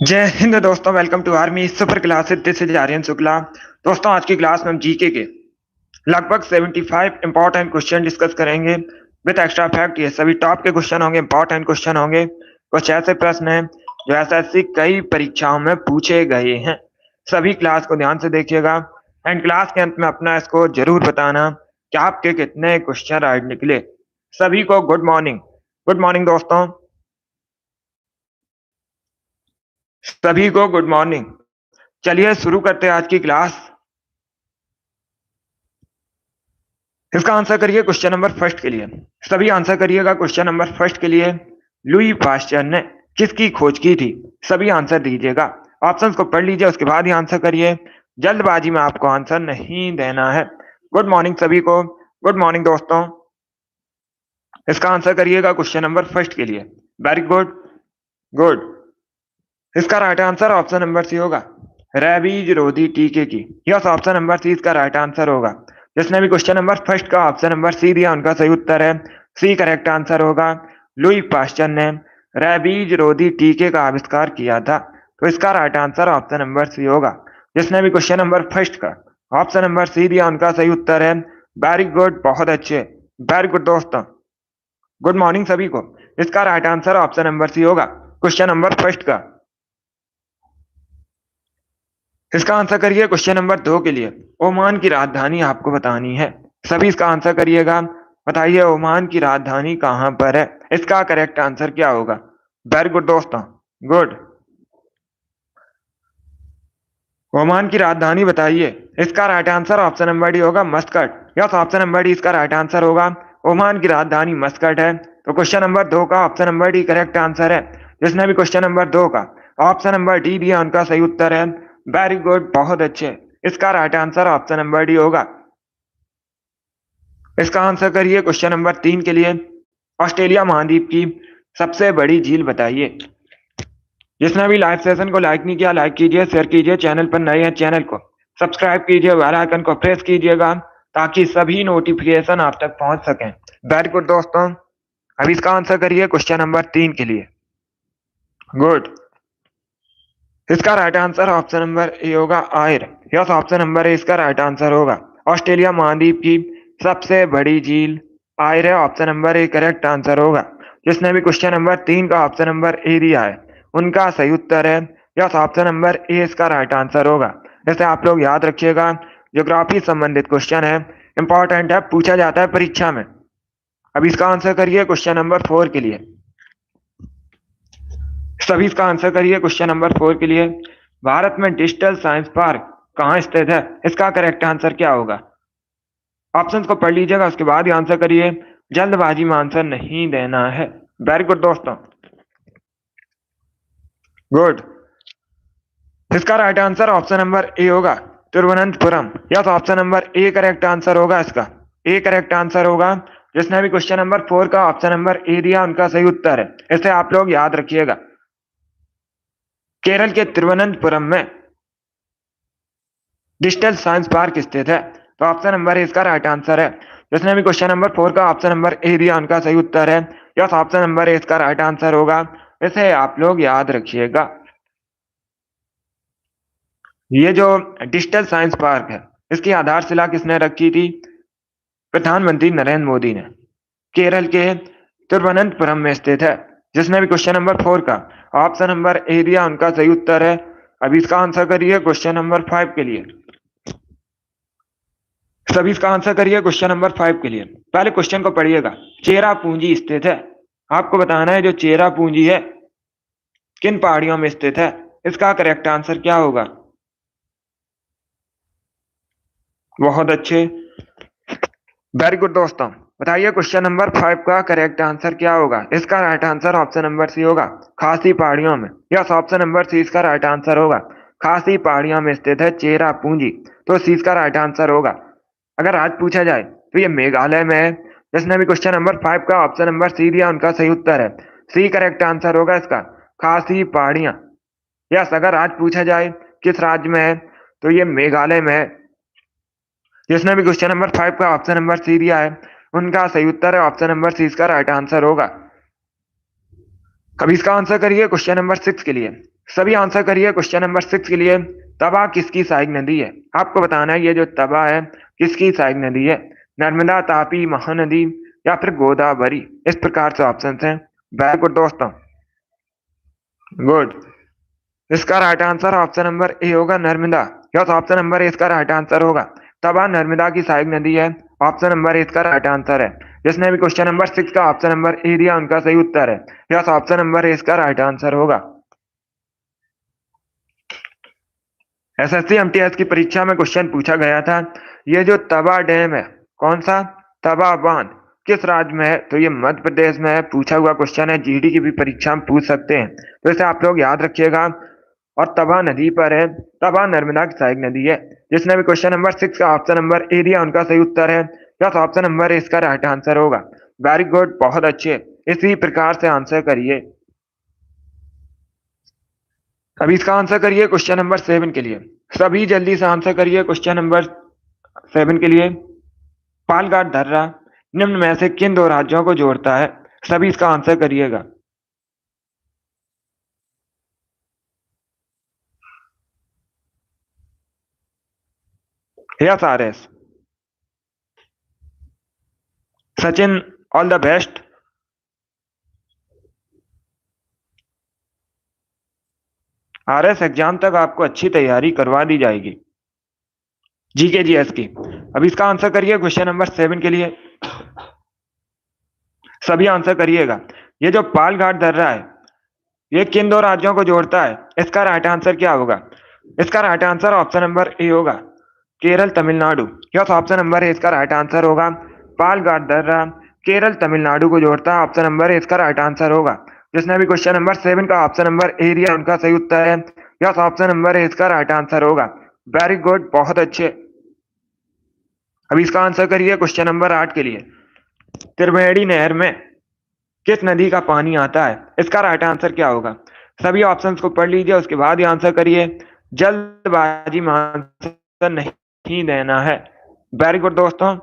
जय हिंद दोस्तों। Welcome to Army Super Classes. This is Aryan Shukla. दोस्तों, आज की क्लास में हम जीके के लगभग 75 इंपॉर्टेंट क्वेश्चन डिस्कस करेंगे विद एक्स्ट्रा फैक्ट। ये सभी टॉप के क्वेश्चन होंगे, इंपॉर्टेंट क्वेश्चन होंगे। कुछ ऐसे प्रश्न हैं जो एसएससी कई परीक्षाओं में पूछे गए हैं। सभी क्लास को ध्यान से देखिएगा एंड क्लास के अंत में अपना स्कोर जरूर बताना कि आपके कितने क्वेश्चन राइट निकले। सभी को गुड मॉर्निंग। गुड मॉर्निंग दोस्तों, सभी को गुड मॉर्निंग। चलिए शुरू करते हैं आज की क्लास। इसका आंसर करिए क्वेश्चन नंबर फर्स्ट के लिए। सभी आंसर करिएगा क्वेश्चन नंबर फर्स्ट के लिए। लुई पास्चर ने किसकी खोज की थी? सभी आंसर दीजिएगा। ऑप्शंस को पढ़ लीजिए, उसके बाद ही आंसर करिए। जल्दबाजी में आपको आंसर नहीं देना है। गुड मॉर्निंग सभी को। गुड मॉर्निंग दोस्तों। इसका आंसर करिएगा क्वेश्चन नंबर फर्स्ट के लिए। Very good. गुड। इसका right answer option number C होगा, रैबीज रोधी टीके की। यस, ऑप्शन नंबर सी इसका राइट आंसर होगा। जिसने भी क्वेश्चन नंबर फर्स्ट का ऑप्शन नंबर सी दिया उनका सही उत्तर है। सी करेक्ट आंसर होगा। लुई पास्चर ने रैबीज रोधी टीके का आविष्कार किया था, तो इसका right answer option number C होगा। जिसने भी क्वेश्चन नंबर फर्स्ट का ऑप्शन नंबर सी दिया उनका सही उत्तर है। वेरी गुड, बहुत अच्छे। वेरी गुड दोस्तों। गुड मॉर्निंग सभी को। इसका right answer option number C होगा क्वेश्चन नंबर फर्स्ट का। इसका आंसर करिए क्वेश्चन नंबर 2 के लिए। ओमान की राजधानी आपको बतानी है। सभी इसका आंसर करिएगा। बताइए ओमान की राजधानी कहां पर है? इसका करेक्ट आंसर क्या होगा? वेरी गुड दोस्तों। गुड। ओमान की राजधानी बताइए। इसका right answer option number D होगा Muscat. Yes, option number D इसका राइट आंसर होगा। ओमान की राजधानी मस्कट है, तो क्वेश्चन नंबर 2 का option number D correct answer है। जिसने भी क्वेश्चन नंबर 2 का ऑप्शन नंबर डी दिया उनका सही उत्तर है। वेरी गुड, बहुत अच्छे। इसका right answer option number D होगा। इसका आंसर करिए क्वेश्चन नंबर 3 के लिए। ऑस्ट्रेलिया महाद्वीप की सबसे बड़ी झील बताइए। जिसने भी लाइव सेशन को लाइक नहीं किया, लाइक कीजिए, शेयर कीजिए। चैनल पर नए हैं, चैनल को सब्सक्राइब कीजिए, बेल आइकन को प्रेस कीजिएगा ताकि सभी नोटिफिकेशन आप तक पहुंच सकें। वेरी गुड दोस्तों। अब इसका आंसर करिए क्वेश्चन नंबर 3 के लिए। गुड। इसका right answer option number A होगा आयर। यस, ऑप्शन नंबर ए इसका राइट आंसर होगा। ऑस्ट्रेलिया महाद्वीप की सबसे बड़ी झील आयर है, option number A correct answer होगा। जिसने भी क्वेश्चन नंबर 3 का ऑप्शन नंबर ए दिया है उनका सही उत्तर है। यस, ऑप्शन नंबर ए इसका राइट आंसर होगा। जैसे आप लोग याद रखिएगा, ज्योग्राफी संबंधित क्वेश्चन है, इंपॉर्टेंट है, पूछा जाता है परीक्षा में। अब इसका आंसर करिए क्वेश्चन नंबर 4 के लिए। सभी इसका आंसर करिए क्वेश्चन नंबर 4 के लिए। भारत में डिजिटल साइंस पार्क कहाँ स्थित है? इसका करेक्ट आंसर क्या होगा? ऑप्शंस को पढ़ लीजिएगा, उसके बाद ही आंसर करिए। जल्दबाजी में आंसर नहीं देना है। वेरी गुड दोस्तों। गुड। इसका right answer option number A होगा Thiruvananthapuram. Yes, option number A correct answer होगा इसका। ए करेक्ट आंसर होगा। जिसने भी क्वेश्चन नंबर 4 का ऑप्शन नंबर ए दिया उनका सही उत्तर है। इसे आप लोग याद रखिएगा। केरल के तिरुवनंतपुरम में डिजिटल साइंस पार्क स्थित है, तो ऑप्शन नंबर ए इसका राइट आंसर है। जिसने भी क्वेश्चन नंबर 4 का ऑप्शन नंबर ए दिया उनका सही उत्तर है। यस, ऑप्शन नंबर ए इसका राइट आंसर होगा। इसे आप लोग याद रखिएगा। ये जो डिजिटल साइंस पार्क है इसकी आधारशिला किसने रखी थी? प्रधानमंत्री नरेंद्र मोदी ने। केरल के तिरुवनंतपुरम में स्थित है। जिसने भी क्वेश्चन नंबर 4 का ऑप्शन नंबर ए दिया उनका सही उत्तर है। अब इसका आंसर करिए क्वेश्चन नंबर 5 के लिए। सभी इसका आंसर करिए क्वेश्चन नंबर 5 के लिए। पहले क्वेश्चन को पढ़िएगा। चेरा पूंजी स्थित है, आपको बताना है जो चेरा पूंजी है किन पहाड़ियों में स्थित है। इसका करेक्ट आंसर क्या होगा? बहुत अच्छे। वेरी गुड दोस्तों। बताइए क्वेश्चन नंबर 5 का करेक्ट आंसर क्या होगा? इसका right answer option number C होगा खासी पहाड़ियों में। यस, ऑप्शन नंबर सी इसका राइट आंसर होगा। खासी पहाड़ियों में स्थित है चेरा पूंजी, तो सी इसका राइट आंसर होगा। अगर आज पूछा जाए तो ये मेघालय में है। जिसने भी क्वेश्चन नंबर 5 का ऑप्शन नंबर सी दिया उनका सही उत्तर है। सी करेक्ट आंसर होगा इसका, खासी पहाड़ियां। यस, अगर आज पूछा जाए किस राज्य में है तो ये मेघालय में है। जिसने भी क्वेश्चन नंबर 5 का ऑप्शन नंबर सी दिया है उनका सही उत्तर है ऑप्शन नंबर सी इसका राइट आंसर होगा। अब इसका आंसर करिए क्वेश्चन नंबर 6 के लिए। सभी आंसर करिए क्वेश्चन नंबर 6 के लिए। तवा किसकी सहायक नदी है? आपको बताना है ये जो तवा है किसकी सहायक नदी है। नर्मदा, तापी, महानदी या फिर गोदावरी। इस प्रकार से ऑप्शन है। वेरी गुड दोस्तों, गुड। इसका right answer option number A होगा, Narmada. Yes, option number A इसका राइट आंसर होगा। तवा नर्मदा की सहायक नदी है। ऑप्शन नंबर ए इसका राइट आंसर है। जिसने भी क्वेश्चन नंबर 6 का ऑप्शन नंबर ए दिया उनका सही उत्तर है। यस, ऑप्शन नंबर ए इसका राइट आंसर होगा। एसएससी एमटीएस की परीक्षा में क्वेश्चन पूछा गया था, ये जो तवा डैम है कौन सा? तवा बांध किस राज्य में है? तो ये मध्य प्रदेश में है। पूछा हुआ क्वेश्चन है, जीडी की भी परीक्षा में पूछ सकते हैं, तो इसे आप लोग याद रखिएगा। और तवा नदी पर है। तवा नर्मदा की सहायक नदी है। जिसने भी क्वेश्चन नंबर 6 का ऑप्शन नंबर ए दिया उनका सही उत्तर है। यस, ऑप्शन नंबर ए इसका राइट आंसर होगा। वेरी गुड, बहुत अच्छे। इसी प्रकार से आंसर करिए। अभी इसका आंसर करिए क्वेश्चन नंबर 7 के लिए। सभी जल्दी से आंसर करिए क्वेश्चन नंबर 7 के लिए। पालघाट दर्रा निम्न में से किन दो राज्यों को जोड़ता है? सभी इसका आंसर करिएगा। Yes R S. Sachin, all the best. RS exam तक आपको अच्छी तैयारी करवा दी जाएगी, जीके जीएस की। अब इसका आंसर करिए क्वेश्चन नंबर 7 के लिए। सभी आंसर करिएगा। ये जो पालघाट दर्रा है ये किन दो राज्यों को जोड़ता है? इसका राइट आंसर क्या होगा? इसका right answer option number A होगा, Kerala Tamil Nadu. Yes, option number A इसका राइट आंसर होगा। पालघाट दर्रा केरल तमिलनाडु को जोड़ता है। ऑप्शन नंबर ए इसका राइट आंसर होगा। जिसने भी क्वेश्चन नंबर 7 का ऑप्शन नंबर ए दिया उनका सही उत्तर है। यस, ऑप्शन नंबर ए इसका राइट आंसर होगा। वेरी गुड, बहुत अच्छे। अभी इसका आंसर करिए क्वेश्चन नंबर 8 के लिए। त्रिवेणी नहर में किस नदी का पानी आता है? इसका राइट आंसर क्या होगा? सभी ऑप्शंस को पढ़ लीजिए, उसके बाद ही आंसर करिए। जल्दबाजी में आंसर नहीं देना है। वेरी गुड दोस्तों,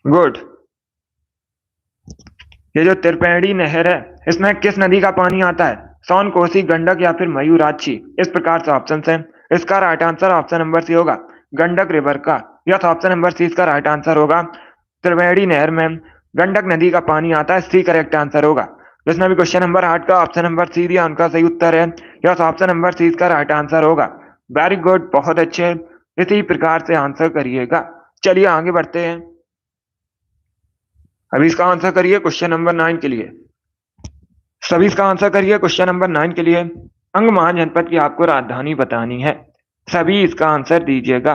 गुड। ये जो त्रिवेणी नहर है इसमें किस नदी का पानी आता है? सोन, कोसी, गंडक या फिर मयूराक्षी। इस प्रकार से ऑप्शन है। इसका right answer option number C होगा, गंडक रिवर का। यस, ऑप्शन नंबर सी इसका राइट आंसर होगा। त्रिवेणी नहर में गंडक नदी का पानी आता है, सी करेक्ट आंसर होगा। जिसने भी क्वेश्चन नंबर 8 का ऑप्शन नंबर सी दिया उनका सही उत्तर है। यस, ऑप्शन नंबर सी इसका राइट आंसर होगा। वेरी गुड, बहुत अच्छे। इसी प्रकार से आंसर करिएगा। चलिए आगे बढ़ते हैं। अभी इसका आंसर करिए क्वेश्चन नंबर 9 के लिए। सभी इसका आंसर करिए क्वेश्चन नंबर 9 के लिए। अंग महाजनपद की आपको राजधानी बतानी है। सभी इसका आंसर दीजिएगा।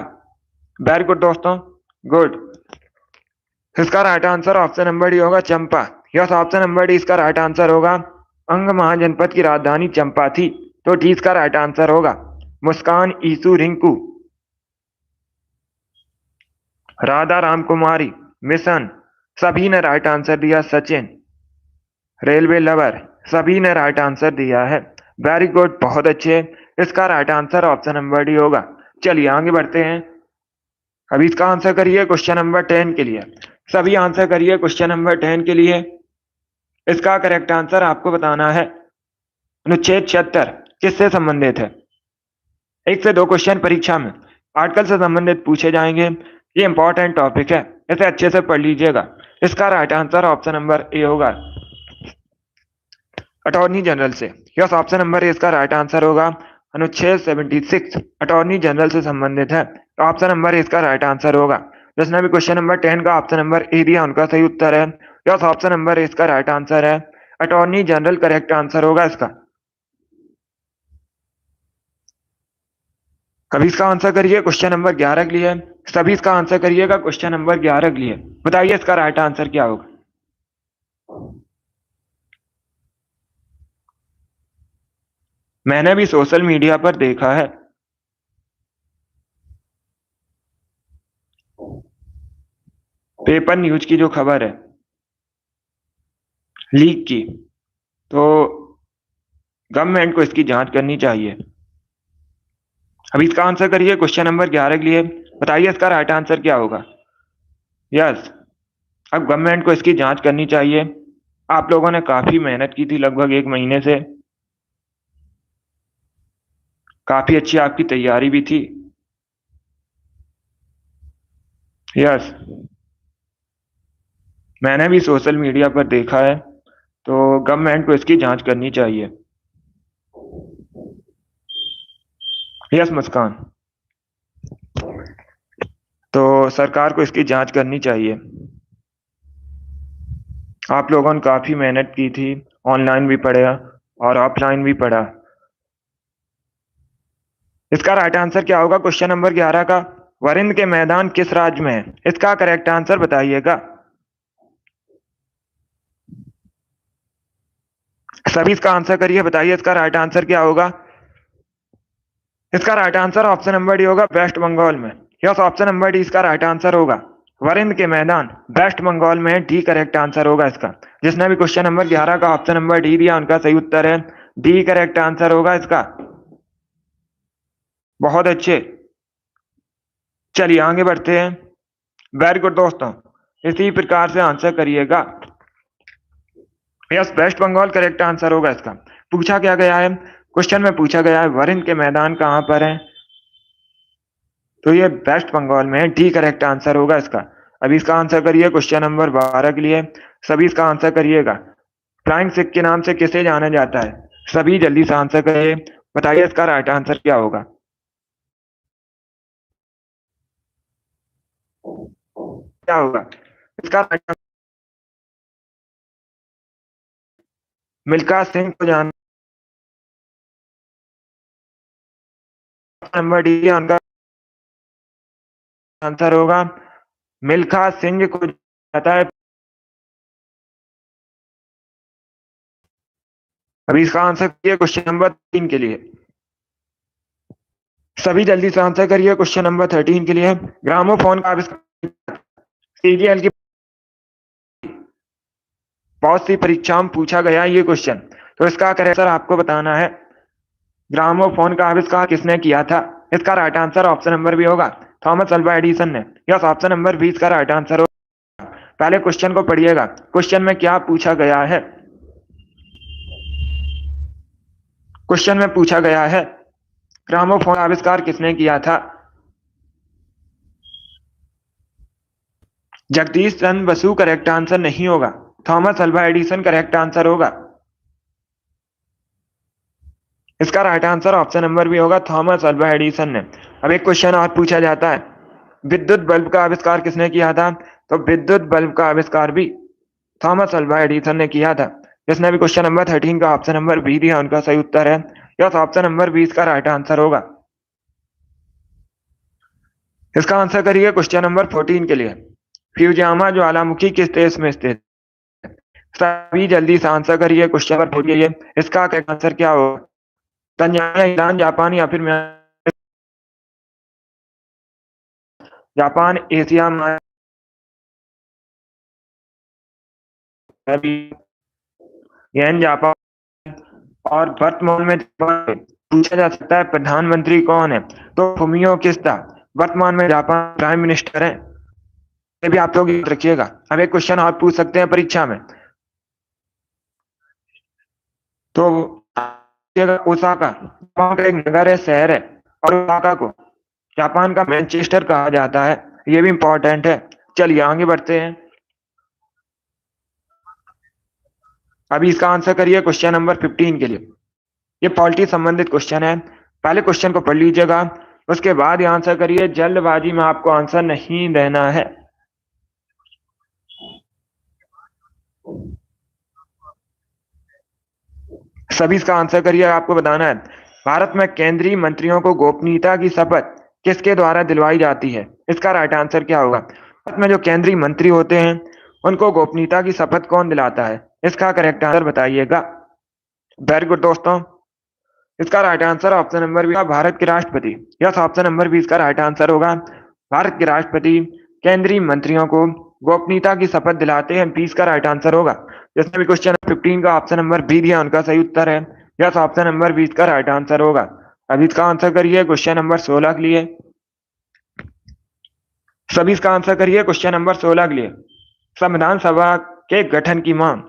वेरी गुड दोस्तों, गुड। इसका right answer option number D होगा, चंपा। यस, ऑप्शन नंबर डी इसका राइट आंसर होगा। अंग महाजनपद की राजधानी चंपा थी, तो डी इसका राइट आंसर होगा। मुस्कान, ईसु, रिंकू, राधा रामकुमारी, मिशन, सभी ने राइट आंसर दिया। सचिन, रेलवे लवर, सभी ने राइट आंसर दिया है। वेरी गुड, बहुत अच्छे। इसका right answer option number D होगा। चलिए आगे बढ़ते हैं। अभी इसका आंसर करिए क्वेश्चन नंबर 10 के लिए। सभी आंसर करिए क्वेश्चन नंबर 10 के लिए। इसका करेक्ट आंसर आपको बताना है। अनुच्छेद 76 किससे संबंधित है? एक से दो क्वेश्चन परीक्षा में आर्टिकल से संबंधित पूछे जाएंगे। ये इंपॉर्टेंट टॉपिक है, इसे अच्छे से पढ़ लीजिएगा। इसका right answer option number A होगा, अटॉर्नी जनरल से। यस, ऑप्शन नंबर ए इसका राइट आंसर होगा। अनुच्छेद 76 अटॉर्नी जनरल से संबंधित है, तो ऑप्शन नंबर ए इसका राइट आंसर होगा। जिसने भी क्वेश्चन नंबर 10 का ऑप्शन नंबर ए दिया उनका सही उत्तर है। यस, ऑप्शन नंबर ए इसका राइट आंसर है। अटॉर्नी जनरल करेक्ट आंसर होगा इसका। अभी इसका आंसर करिए क्वेश्चन नंबर 11 के लिए। सभी इसका आंसर करिएगा क्वेश्चन नंबर 11 के लिए। बताइए इसका राइट आंसर क्या होगा? मैंने भी सोशल मीडिया पर देखा है। पेपर न्यूज की जो खबर है लीक की, तो गवर्नमेंट को इसकी जांच करनी चाहिए। अभी इसका आंसर करिए क्वेश्चन नंबर 11 के लिए। बताइए इसका राइट आंसर क्या होगा? यस, अब गवर्नमेंट को इसकी जांच करनी चाहिए। आप लोगों ने काफी मेहनत की थी लगभग 1 महीने से। काफी अच्छी आपकी तैयारी भी थी। यस, मैंने भी सोशल मीडिया पर देखा है, तो गवर्नमेंट को इसकी जांच करनी चाहिए। यस मुस्कान, तो सरकार को इसकी जांच करनी चाहिए। आप लोगों ने काफी मेहनत की थी, ऑनलाइन भी पढ़ा और ऑफलाइन भी पढ़ा। इसका राइट आंसर क्या होगा क्वेश्चन नंबर 11 का? वरिंद के मैदान किस राज्य में है? इसका करेक्ट आंसर बताइएगा। सभी इसका आंसर करिए, बताइए इसका राइट आंसर क्या होगा। इसका right answer option number D होगा, वेस्ट बंगाल में। यस, ऑप्शन नंबर डी इसका राइट आंसर होगा। वरिंद के मैदान वेस्ट बंगाल में है, डी करेक्ट आंसर होगा इसका। जिसने भी क्वेश्चन नंबर 11 का ऑप्शन नंबर डी दिया उनका सही उत्तर है डी करेक्ट आंसर होगा इसका। बहुत अच्छे, चलिए आगे बढ़ते हैं। वेरी गुड दोस्तों, इसी प्रकार से आंसर करिएगा। Yes, West Bengal correct answer होगा इसका। पूछा क्या गया है, क्वेश्चन में पूछा गया है वरिंद के मैदान कहां पर है, तो ये वेस्ट बंगाल में है, डी करेक्ट आंसर होगा इसका। अभी इसका आंसर करिए क्वेश्चन नंबर 12 के लिए। सभी इसका आंसर करिएगा। फ्लाइंग सिख के नाम से किसे जाना जाता है? सभी जल्दी से आंसर करिए, बताइए इसका राइट आंसर क्या होगा। क्या होगा इसका राइट आंसर? मिल्खा सिंह को जाना नंबर डी उनका आंसर होगा। मिल्खा सिंह को जाता है। अभी इसका आंसर करिए क्वेश्चन नंबर 3 के लिए। सभी जल्दी से आंसर करिए क्वेश्चन नंबर 13 के लिए। ग्रामोफोन का आविष्कार सीरियल की बहुत सी परीक्षाओं में पूछा गया ये क्वेश्चन, तो इसका करेक्ट आंसर आपको बताना है। ग्रामोफोन का आविष्कार किसने किया था? इसका right answer option number B होगा, थॉमस अल्वा एडिसन ने। यस, ऑप्शन नंबर बी इसका राइट आंसर होगा। पहले क्वेश्चन को पढ़िएगा, क्वेश्चन में क्या पूछा गया है। क्वेश्चन में पूछा गया है ग्रामोफोन का आविष्कार किसने किया था? जगदीश चंद्र बसु करेक्ट आंसर नहीं होगा, Thomas Alva Edison correct answer होगा। इसका right answer option number B होगा, थॉमस अल्वा एडिसन ने। अब एक क्वेश्चन और पूछा जाता है, विद्युत बल्ब का आविष्कार किसने किया था? तो विद्युत बल्ब का आविष्कार भी थॉमस अल्वा एडिसन ने किया था। जिसने भी क्वेश्चन नंबर 13 का ऑप्शन नंबर बी दिया उनका सही उत्तर है। यस, ऑप्शन नंबर बी इसका राइट आंसर होगा। इसका आंसर करिए क्वेश्चन नंबर 14 के लिए। फ्यूजियामा ज्वालामुखी किस देश में स्थित? सभी जल्दी से आंसर करिए क्वेश्चन नंबर 14 के लिए। इसका करेक्ट आंसर क्या होगा? तंजानिया, ईरान, जापान या फिर जापान एशिया में जापान। और वर्तमान में पूछा जा सकता है प्रधानमंत्री कौन है, तो फुमियो किस्ता वर्तमान में जापान प्राइम मिनिस्टर है। ये भी आप लोग याद रखिएगा। अब एक क्वेश्चन आप पूछ सकते हैं परीक्षा में, तो ओसाका जापान का एक नगर है, शहर है, और ओसाका को जापान का मैनचेस्टर कहा जाता है। ये भी इंपॉर्टेंट है। चलिए आगे बढ़ते हैं। अभी इसका आंसर करिए क्वेश्चन नंबर 15 के लिए। ये पॉलिटी संबंधित क्वेश्चन है, पहले क्वेश्चन को पढ़ लीजिएगा, उसके बाद ये आंसर करिए। जल्दबाजी में आपको आंसर नहीं देना है। सभी इसका आंसर करिए, आपको बताना है। भारत में केंद्रीय मंत्रियों को गोपनीयता की शपथ किसके द्वारा दिलवाई जाती है? इसका राइट आंसर क्या होगा? भारत में जो केंद्रीय मंत्री होते हैं उनको गोपनीयता की शपथ कौन दिलाता है? इसका करेक्ट आंसर बताइएगा। वेरी गुड दोस्तों, इसका right answer option number B, Bharat के राष्ट्रपति। यस, ऑप्शन नंबर बी इसका राइट आंसर होगा। भारत के राष्ट्रपति केंद्रीय मंत्रियों को गोपनीयता की शपथ दिलाते हैं, 20 का राइट आंसर होगा। जिसने भी क्वेश्चन 15 का ऑप्शन नंबर बी दिया उनका सही उत्तर है। यस, ऑप्शन नंबर 20 का राइट आंसर होगा। अभी इसका आंसर करिए क्वेश्चन नंबर 16 के लिए। सभी इसका आंसर करिए क्वेश्चन नंबर 16 के लिए। संविधान सभा के गठन की मांग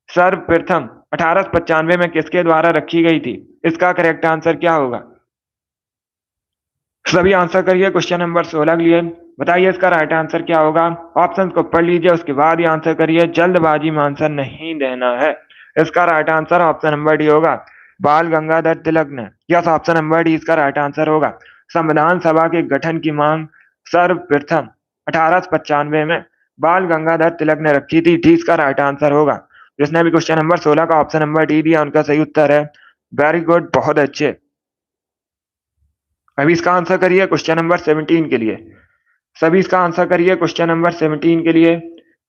सर्वप्रथम 1895 में किसके द्वारा रखी गई थी? इसका करेक्ट आंसर क्या होगा? सभी आंसर करिए क्वेश्चन नंबर 16 के लिए। बताइए इसका राइट आंसर क्या होगा। ऑप्शन को पढ़ लीजिए, उसके बाद ही आंसर करिए। जल्दबाजी में आंसर नहीं देना है। इसका right answer option number D होगा, बाल गंगाधर तिलक ने। यस, ऑप्शन नंबर डी इसका राइट आंसर होगा। संविधान सभा के गठन की मांग सर्वप्रथम 1895 में बाल गंगाधर तिलक ने रखी थी। डी इसका राइट आंसर होगा। जिसने भी क्वेश्चन नंबर 16 का ऑप्शन नंबर डी दिया, उनका सही उत्तर है। वेरी गुड, बहुत अच्छे। अभी इसका आंसर करिए क्वेश्चन नंबर 17 के लिए। सभी इसका आंसर करिए क्वेश्चन नंबर 17 के लिए।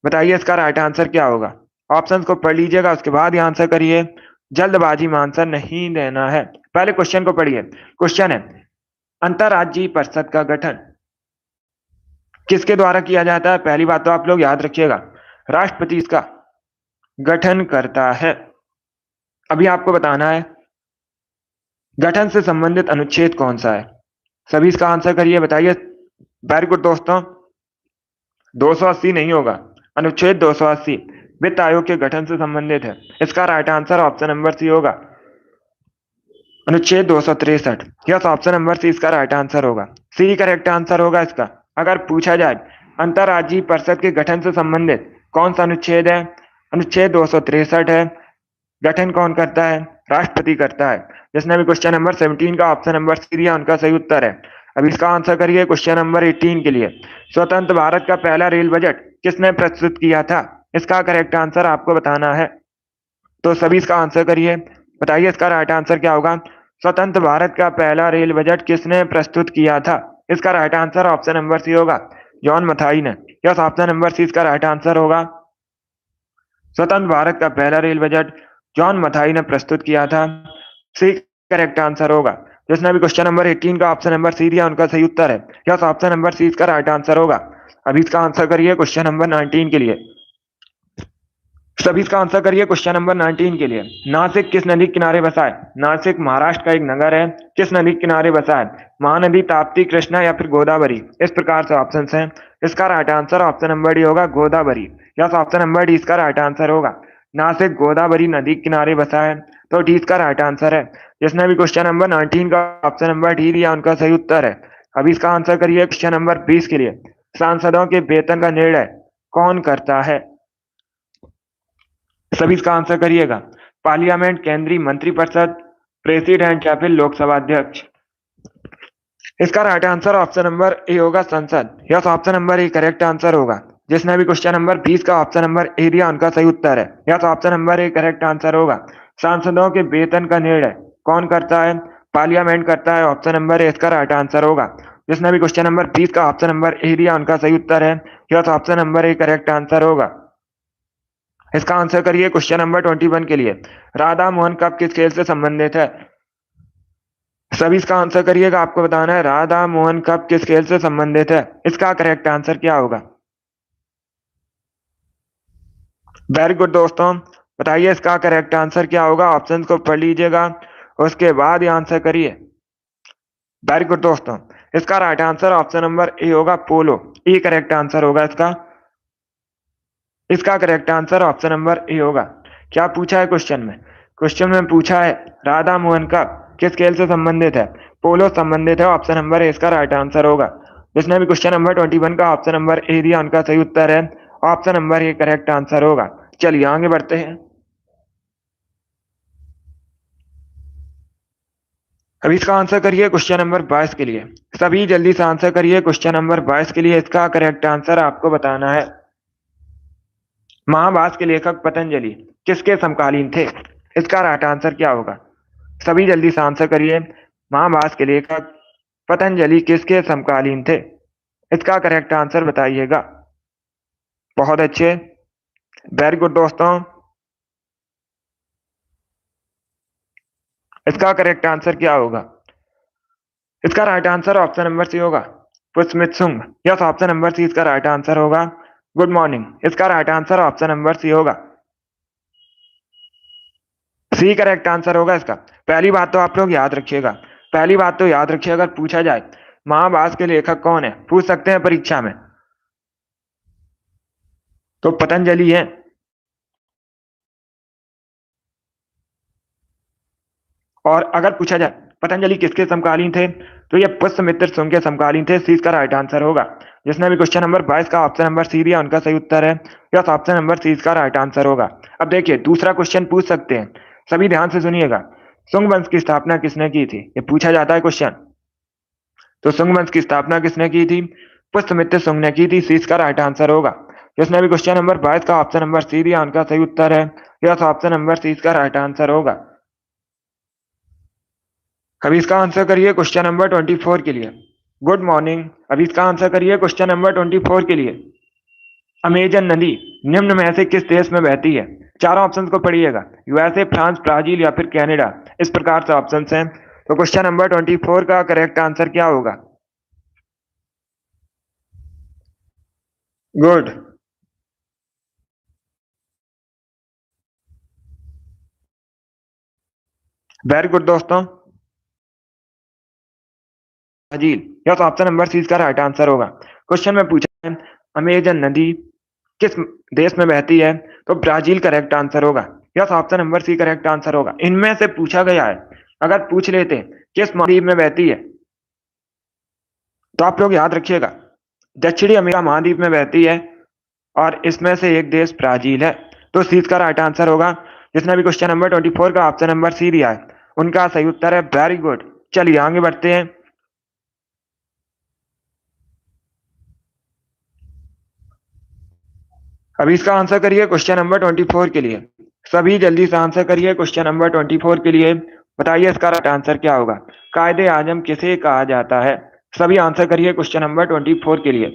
बताइए इसका राइट आंसर क्या होगा। ऑप्शंस को पढ़ लीजिएगा, उसके बाद ही आंसर करिए। जल्दबाजी में आंसर नहीं देना है। पहले क्वेश्चन को पढ़िए। क्वेश्चन है, अंतरराज्यीय परिषद का गठन किसके द्वारा किया जाता है। पहली बात तो आप लोग याद रखिएगा, राष्ट्रपति इसका गठन करता है। अभी आपको बताना है गठन से संबंधित अनुच्छेद कौन सा है। सभी इसका आंसर करिए, बताइए। वेरी गुड दोस्तों, 280 नहीं होगा, अनुच्छेद 280 वित्त आयोग के गठन से संबंधित है। इसका right answer option number C होगा, अनुच्छेद 263। यस, ऑप्शन नंबर सी इसका राइट आंसर होगा। सी करेक्ट आंसर होगा इसका। अगर पूछा जाए अंतरराज्यीय परिषद के गठन से संबंधित कौन सा अनुच्छेद है, अनुच्छेद 263 है। गठन कौन करता है, राष्ट्रपति करता है। जिसने भी क्वेश्चन नंबर 17 का ऑप्शन नंबर सी दिया, उनका सही उत्तर है। अब इसका आंसर करिए क्वेश्चन नंबर 18 के लिए। स्वतंत्र भारत का पहला रेल बजट किसने प्रस्तुत किया था। इसका करेक्ट आंसर आपको बताना है, तो सभी इसका आंसर करिए। बताइए इसका राइट आंसर क्या होगा। स्वतंत्र भारत का पहला रेल बजट किसने प्रस्तुत किया था। इसका right answer option number C होगा, जॉन मथाई ने। यस, ऑप्शन नंबर सी इसका राइट आंसर होगा। स्वतंत्र भारत का पहला रेल बजट जॉन मथाई ने प्रस्तुत किया था। सी करेक्ट आंसर होगा। जिसने भी क्वेश्चन नंबर 18 का ऑप्शन नंबर सी दिया, उनका सही उत्तर है। यस, ऑप्शन नंबर सी इसका राइट आंसर होगा। अभी इसका आंसर करिए क्वेश्चन नंबर 19 के लिए। सभी इसका आंसर करिए क्वेश्चन नंबर 19 के लिए। नासिक किस नदी के किनारे बसा है। नासिक महाराष्ट्र का एक नगर है, किस नदी के किनारे बसा है। महानदी, ताप्ती, कृष्णा या फिर गोदावरी। इस प्रकार से ऑप्शंस हैं। इसका right answer option number D होगा, Godavari. Yes, option number D इसका राइट आंसर होगा। नासिक गोदावरी नदी के किनारे बसा है, तो डी इसका राइट आंसर है। जिसने भी क्वेश्चन नंबर 19 का ऑप्शन नंबर डी दिया, उनका सही उत्तर है। अभी इसका आंसर करिए क्वेश्चन नंबर 20 के लिए। सांसदों के वेतन का निर्णय कौन करता है। सभी इसका आंसर करिएगा। पार्लियामेंट, केंद्रीय मंत्रिपरिषद, प्रेसिडेंट या फिर लोकसभा अध्यक्ष। इसका right answer option number A होगा, संसद। Yes, option number A correct answer होगा। जिसने भी क्वेश्चन नंबर 20 का ऑप्शन नंबर ए दिया, उनका सही उत्तर है। Yes, option number A correct answer होगा। सांसदों के वेतन का निर्णय कौन करता है, पार्लियामेंट करता है। ऑप्शन नंबर ए इसका राइट आंसर होगा। जिसने भी क्वेश्चन नंबर 20 का ऑप्शन नंबर ए दिया, उनका सही उत्तर है। Yes, option number A correct answer होगा। इसका आंसर करिए क्वेश्चन नंबर 21 के लिए। राधा मोहन कप किस खेल से संबंधित है। सभी इसका आंसर करिएगा, आपको बताना है राधा मोहन कप किस खेल से संबंधित है। इसका करेक्ट आंसर क्या होगा। वेरी गुड दोस्तों, बताइए इसका करेक्ट आंसर क्या होगा। ऑप्शंस को पढ़ लीजिएगा, उसके बाद ही आंसर करिए। वेरी गुड दोस्तों, इसका right answer option number A होगा, पोलो। ए करेक्ट आंसर होगा इसका। इसका correct answer option number A होगा। क्या पूछा है क्वेश्चन में। क्वेश्चन में पूछा है राधा मोहन कप किस खेल से संबंधित है। पोलो संबंधित है। ऑप्शन नंबर ए इसका राइट आंसर होगा। जिसने भी क्वेश्चन नंबर 21 का ऑप्शन नंबर ए दिया, उनका सही उत्तर है। Option number A correct answer होगा। चलिए आगे बढ़ते हैं। अभी इसका आंसर करिए क्वेश्चन नंबर 22 के लिए। सभी जल्दी से आंसर करिए क्वेश्चन नंबर 22 के लिए। इसका करेक्ट आंसर आपको बताना है। महाभारत के लेखक पतंजलि किसके समकालीन थे। इसका राइट आंसर क्या होगा। सभी जल्दी से आंसर करिए। महाभारत के लेखक पतंजलि किसके समकालीन थे। इसका करेक्ट आंसर बताइएगा। बहुत अच्छे, वेरी गुड दोस्तों। इसका करेक्ट आंसर क्या होगा। इसका right answer option number C होगा, Pushyamitra Shunga. Yes, option number C इसका राइट आंसर होगा। गुड मॉर्निंग, इसका right answer option number C होगा। सी करेक्ट आंसर होगा इसका। पहली बात तो आप लोग याद रखिएगा, पहली बात तो याद रखिए, अगर पूछा जाए महाभारत के लेखक कौन है, पूछ सकते हैं परीक्षा में, तो पतंजलि है। और अगर पूछा जाए पतंजलि किसके समकालीन थे? तो ये पुष्यमित्र शुंग के समकालीन थे। सी इसका राइट आंसर होगा। जिसने भी क्वेश्चन नंबर 22 का ऑप्शन नंबर सी दिया उनका सही उत्तर है। यस, ऑप्शन नंबर सी इसका राइट आंसर होगा। अब देखिए दूसरा क्वेश्चन पूछ सकते हैं, सभी ध्यान से सुनिएगा। शुंग वंश की स्थापना किसने की थी? ये पूछा जाता है क्वेश्चन। तो शुंग वंश की स्थापना किसने की थी? पुष्यमित्र शुंग ने की थी। सी इसका राइट आंसर होगा। जिसने भी क्वेश्चन नंबर 22 का ऑप्शन नंबर सी दिया उनका सही उत्तर है। यस, ऑप्शन नंबर सी इसका राइट आंसर होगा। अभी इसका आंसर करिए क्वेश्चन नंबर 24 के लिए। Good morning. अभी इसका आंसर करिए क्वेश्चन नंबर 24 के लिए। अमेजन नदी निम्न में से किस देश में बहती है? चारों ऑप्शन को पढ़िएगा। यूएसए, फ्रांस, ब्राजील या फिर कनाडा। इस प्रकार से ऑप्शन हैं। तो क्वेश्चन नंबर 24 का करेक्ट आंसर क्या होगा? गुड, वेरी गुड दोस्तों। Brazil. Yes, option number C इसका राइट आंसर होगा। क्वेश्चन में पूछा है अमेजन नदी किस देश में बहती है? तो ब्राजील करेक्ट आंसर होगा। Yes, option number C correct answer होगा। इनमें से पूछा गया है, अगर पूछ लेते किस महाद्वीप में बहती है तो आप लोग याद रखिएगा दक्षिणी अमेरिका महाद्वीप में बहती है और इसमें से एक देश ब्राजील है। तो सी इसका राइट आंसर होगा। जिसने भी क्वेश्चन नंबर 24 का ऑप्शन नंबर सी दिया है उनका सही उत्तर है। Very good. चलिए आगे बढ़ते हैं। अभी इसका आंसर करिए क्वेश्चन नंबर 24 के लिए। सभी जल्दी से आंसर करिए क्वेश्चन नंबर 24 के लिए। बताइए इसका राइट आंसर क्या होगा? कायदे आजम किसे कहा जाता है? सभी आंसर करिए क्वेश्चन नंबर 24 के लिए।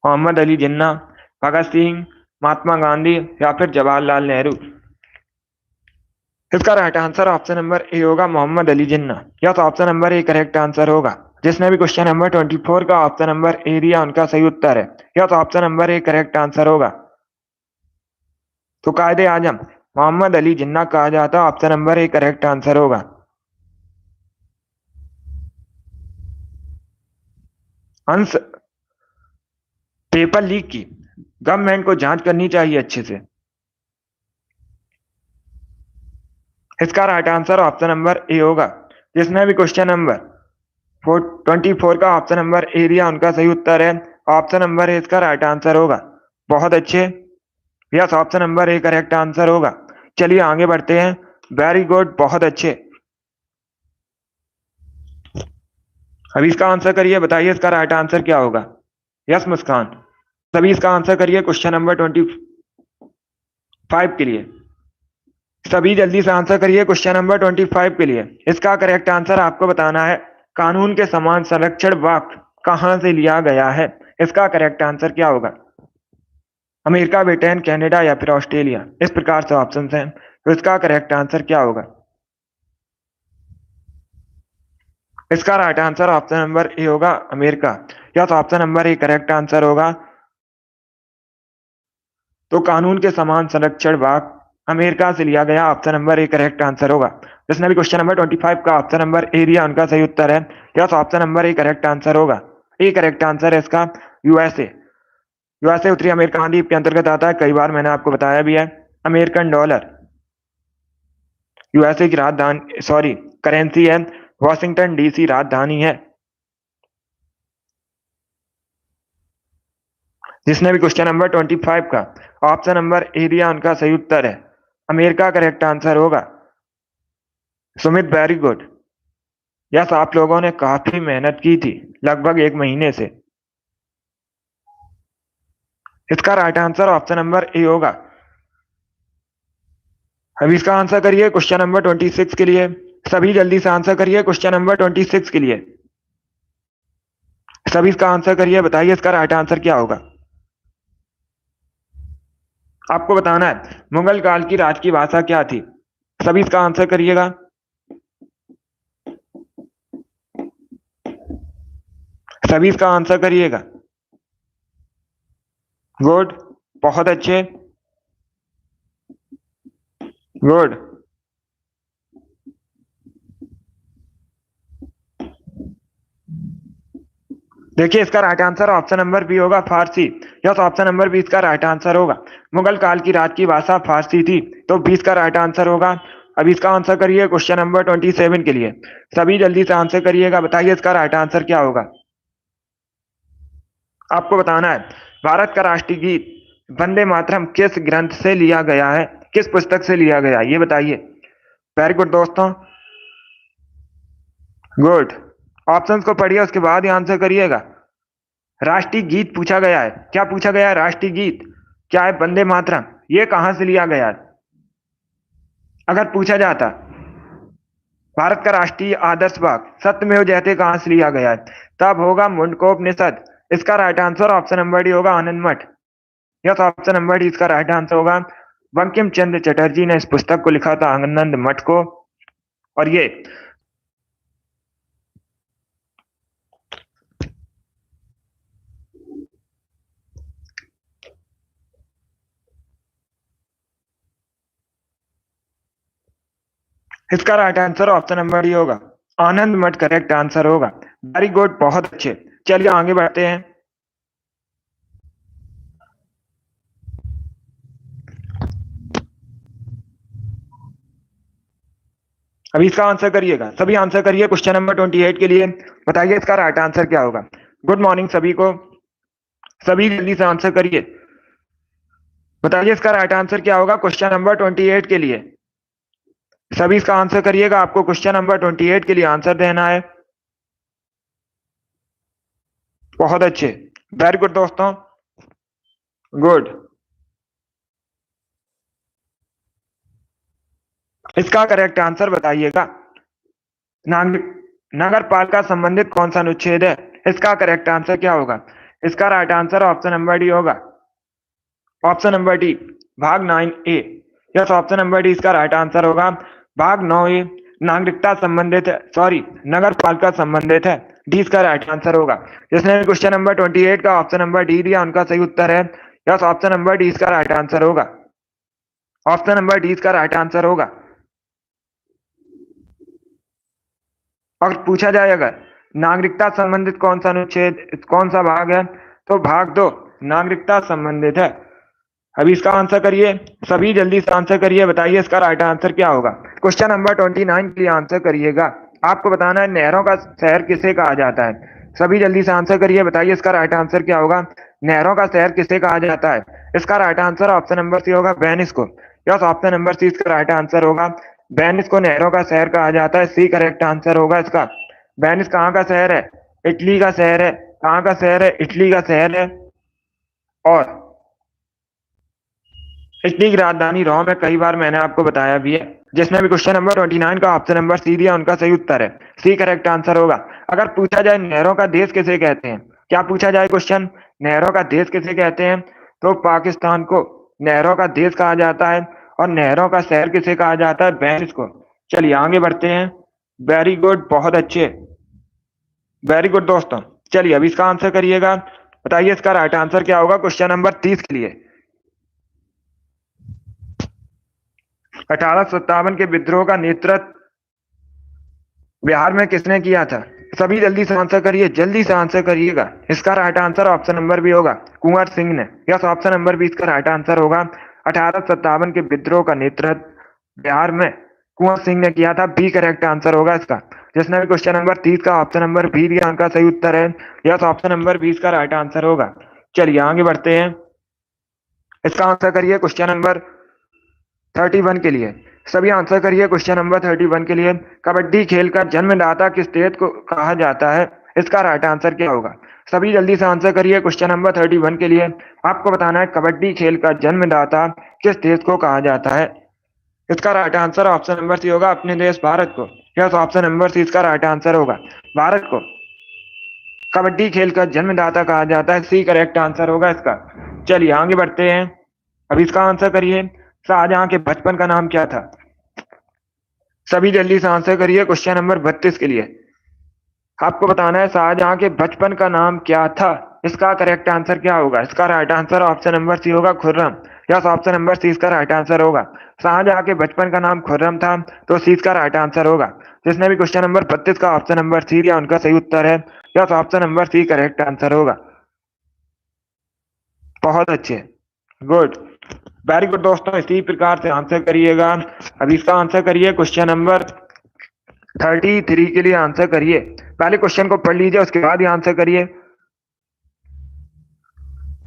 मोहम्मद अली जिन्ना, भगत सिंह, महात्मा गांधी या फिर जवाहरलाल नेहरू। इसका right answer option number A होगा, मोहम्मद अली जिन्ना। या तो option number A correct answer होगा। जिसने भी क्वेश्चन नंबर 24 का ऑप्शन नंबर ए दिया उनका सही उत्तर है। या तो option number A correct answer होगा। तो कायदे आजम मोहम्मद अली जिन्ना कहा जाता, option number A correct answer होगा। अंश पेपर लीक की गवर्नमेंट को जांच करनी चाहिए अच्छे से। इसका right answer option number A होगा। जिसने भी क्वेश्चन नंबर 24 का ऑप्शन नंबर ए दिया उनका सही उत्तर है। ऑप्शन नंबर ए इसका राइट आंसर होगा। बहुत अच्छे। Yes, option number A correct answer होगा। चलिए आगे बढ़ते हैं। वेरी गुड, बहुत अच्छे। अभी इसका आंसर करिए। बताइए इसका राइट आंसर क्या होगा? यस मुस्कान। सभी इसका आंसर करिए क्वेश्चन नंबर 25 के लिए। सभी जल्दी से आंसर करिए क्वेश्चन नंबर 25 के लिए। इसका करेक्ट आंसर आपको बताना है। कानून के समान संरक्षण वाक्य कहां से लिया गया है? इसका करेक्ट आंसर क्या होगा? अमेरिका, ब्रिटेन, कनाडा या फिर ऑस्ट्रेलिया। इस प्रकार से ऑप्शंस हैं। तो इसका करेक्ट आंसर क्या होगा? इसका right answer option number A होगा, अमेरिका। या तो option number A correct answer होगा। तो कानून के समान संरक्षण वाक्य अमेरिका से लिया गया, option number A correct answer होगा। जिसने भी क्वेश्चन नंबर 25 का ऑप्शन नंबर ए दिया उनका सही उत्तर है। Yes, option number A correct answer होगा। ए करेक्ट आंसर है इसका यूएसए। यूएसए उत्तरी अमेरिका महाद्वीप के अंतर्गत आता है। कई बार मैंने आपको बताया भी है। अमेरिकन डॉलर यूएसए की राजधानी, सॉरी, करेंसी है। वॉशिंगटन डीसी राजधानी है। जिसने भी क्वेश्चन नंबर 25 का ऑप्शन नंबर ए दिया उनका सही उत्तर है। अमेरिका करेक्ट आंसर होगा। Sumit, very good. यस, आप लोगों ने काफी मेहनत की थी लगभग 1 महीने से। इसका right answer option number A होगा। अभी इसका आंसर करिए क्वेश्चन नंबर 26 के लिए। सभी जल्दी से आंसर करिए क्वेश्चन नंबर 26 के लिए। सभी इसका आंसर करिए। बताइए इसका राइट आंसर क्या होगा? आपको बताना है मुगल काल की राज की भाषा क्या थी। सभी इसका आंसर करिएगा। सभी इसका आंसर करिएगा। गुड, बहुत अच्छे। गुड। देखिए इसका right answer option number B होगा, Farsi. Yes, option number B इसका राइट आंसर होगा। मुगल काल की राज की भाषा फारसी थी। तो 20 का राइट आंसर होगा। अभी इसका आंसर करिए क्वेश्चन नंबर 27 के लिए। सभी जल्दी से आंसर करिएगा, बताइए इसका राइट आंसर क्या होगा। आपको बताना है भारत का राष्ट्रीय गीत वंदे मातरम किस ग्रंथ से लिया गया है, किस पुस्तक से लिया गया, ये बताइए। वेरी गुड दोस्तों, गुड। ऑप्शंस को पढ़िए, उसके बाद ही आंसर करिएगा। राष्ट्रीय गीत पूछा गया है, क्या पूछा गया है? राष्ट्रीय गीत क्या है? वंदे मातरम। ये कहां से लिया गया है? अगर पूछा जाता भारत का राष्ट्रीय आदर्श वाक्य सत्यमेव जयते कहां से लिया गया है, तब होगा मुंडकोपनिषद। इसका right answer option number D होगा, आनंद मठ। यस, ऑप्शन नंबर डी इसका राइट आंसर होगा। बंकिम चंद्र चटर्जी ने इस पुस्तक को लिखा था, आनंद मठ को। और ये इसका right answer option number D होगा, आनंद मठ करेक्ट आंसर होगा। वेरी गुड, बहुत अच्छे। चलिए आगे बढ़ते हैं। अभी इसका आंसर करिएगा, सभी आंसर करिए क्वेश्चन नंबर 28 के लिए। बताइए इसका राइट आंसर क्या होगा। गुड मॉर्निंग सभी को, सभी जल्दी से आंसर करिए। बताइए इसका राइट आंसर क्या होगा क्वेश्चन नंबर 28 के लिए। सभी इसका आंसर करिएगा, आपको क्वेश्चन नंबर 28 के लिए आंसर देना है। बहुत अच्छे, वेरी गुड दोस्तों, गुड। इसका करेक्ट आंसर बताइएगा। नगर पालिका संबंधित कौन सा अनुच्छेद है? इसका करेक्ट आंसर क्या होगा? इसका right answer option number D होगा, ऑप्शन नंबर डी, भाग 9A। Yes, option number D इसका राइट आंसर होगा। भाग 9A नागरिकता संबंधित है, सॉरी नगर पालिका संबंधित है। डी इसका राइट आंसर होगा। जिसने क्वेश्चन नंबर 28 का ऑप्शन नंबर डी दिया उनका सही उत्तर है। यस, ऑप्शन नंबर डी इसका राइट आंसर होगा, ऑप्शन नंबर डी इसका राइट आंसर होगा। और पूछा जाए अगर नागरिकता संबंधित कौन सा अनुच्छेद, कौन सा भाग है, तो भाग 2 नागरिकता संबंधित है। अभी इसका आंसर करिए, सभी जल्दी से आंसर करिए, बताइए इसका राइट आंसर क्या होगा। क्वेश्चन नंबर 29 के लिए आंसर करिएगा। आपको बताना है नहरों का शहर किसे कहा जाता है। सभी जल्दी से आंसर करिए, बताइए इसका राइट आंसर क्या होगा। नहरों का शहर किसे कहा जाता है? इसका right answer option number C होगा, वेनिस को। यस, ऑप्शन नंबर सी इसका राइट आंसर होगा। वेनिस को नहरों का शहर कहा जाता है, सी करेक्ट आंसर होगा इसका। वेनिस कहाँ का शहर है? इटली का शहर है। कहाँ का शहर है? इटली का शहर है। और इटली की राजधानी रोम है, कई बार मैंने आपको बताया भी है। जिसने भी क्वेश्चन नंबर 29 का ऑप्शन नंबर सी दिया उनका सही उत्तर है, सी करेक्ट आंसर होगा। अगर पूछा जाए नहरों का देश किसे कहते हैं, क्या पूछा जाए क्वेश्चन, नहरों का देश किसे कहते हैं, तो पाकिस्तान को नहरों का देश कहा जाता है। और नहरों का शहर किसे कहा जाता है? वेनिस को। चलिए आगे बढ़ते हैं। वेरी गुड, बहुत अच्छे, वेरी गुड दोस्तों। चलिए अब इसका आंसर करिएगा, बताइए इसका राइट आंसर क्या होगा क्वेश्चन नंबर 30 के लिए। 1857 के विद्रोह का नेतृत्व बिहार में किसने किया था? सभी जल्दी से आंसर करिए, जल्दी से आंसर करिएगा। इसका right answer option number B होगा, कुंवर सिंह ने। यस, ऑप्शन नंबर बी इसका राइट आंसर होगा। 1857 के विद्रोह का नेतृत्व बिहार में कुंवर सिंह ने किया था, बी करेक्ट आंसर होगा इसका। जिसने भी क्वेश्चन नंबर 30 का ऑप्शन नंबर बी दिया उनका सही उत्तर है। यस, ऑप्शन नंबर बी इसका राइट आंसर होगा। चलिए आगे बढ़ते हैं। इसका आंसर करिए क्वेश्चन नंबर 31 के लिए। सभी आंसर करिए क्वेश्चन नंबर 31 के लिए। कबड्डी खेल का जन्मदाता किस देश को कहा जाता है? इसका राइट आंसर क्या होगा? सभी जल्दी से आंसर करिए क्वेश्चन नंबर 31 के लिए। आपको बताना है कबड्डी खेल का जन्मदाता किस देश को कहा जाता है। इसका right answer option number C होगा, अपने देश भारत को। यस, ऑप्शन नंबर सी इसका राइट आंसर होगा, भारत को कबड्डी खेल का जन्मदाता कहा जाता है, सी करेक्ट आंसर होगा इसका। चलिए आगे बढ़ते हैं। अब इसका आंसर करिए, शाहजहां के बचपन का नाम क्या था? सभी जल्दी से आंसर करिए क्वेश्चन नंबर 32 के लिए। आपको बताना है शाहजहां के बचपन का नाम क्या था। इसका करेक्ट आंसर क्या होगा? इसका right answer option number C होगा, Khurram. Yes, option number C इसका राइट आंसर होगा। शाहजहां के बचपन का नाम खुर्रम था, तो सी इसका राइट आंसर होगा। जिसने भी क्वेश्चन नंबर 32 का ऑप्शन नंबर सी दिया उनका सही उत्तर है। Yes, option number C correct answer होगा। बहुत अच्छे, गुड, वेरी गुड दोस्तों, इसी प्रकार से आंसर करिएगा। अब इसका आंसर करिए क्वेश्चन नंबर 33 के लिए आंसर करिए। पहले क्वेश्चन को पढ़ लीजिए, उसके बाद ही आंसर करिए।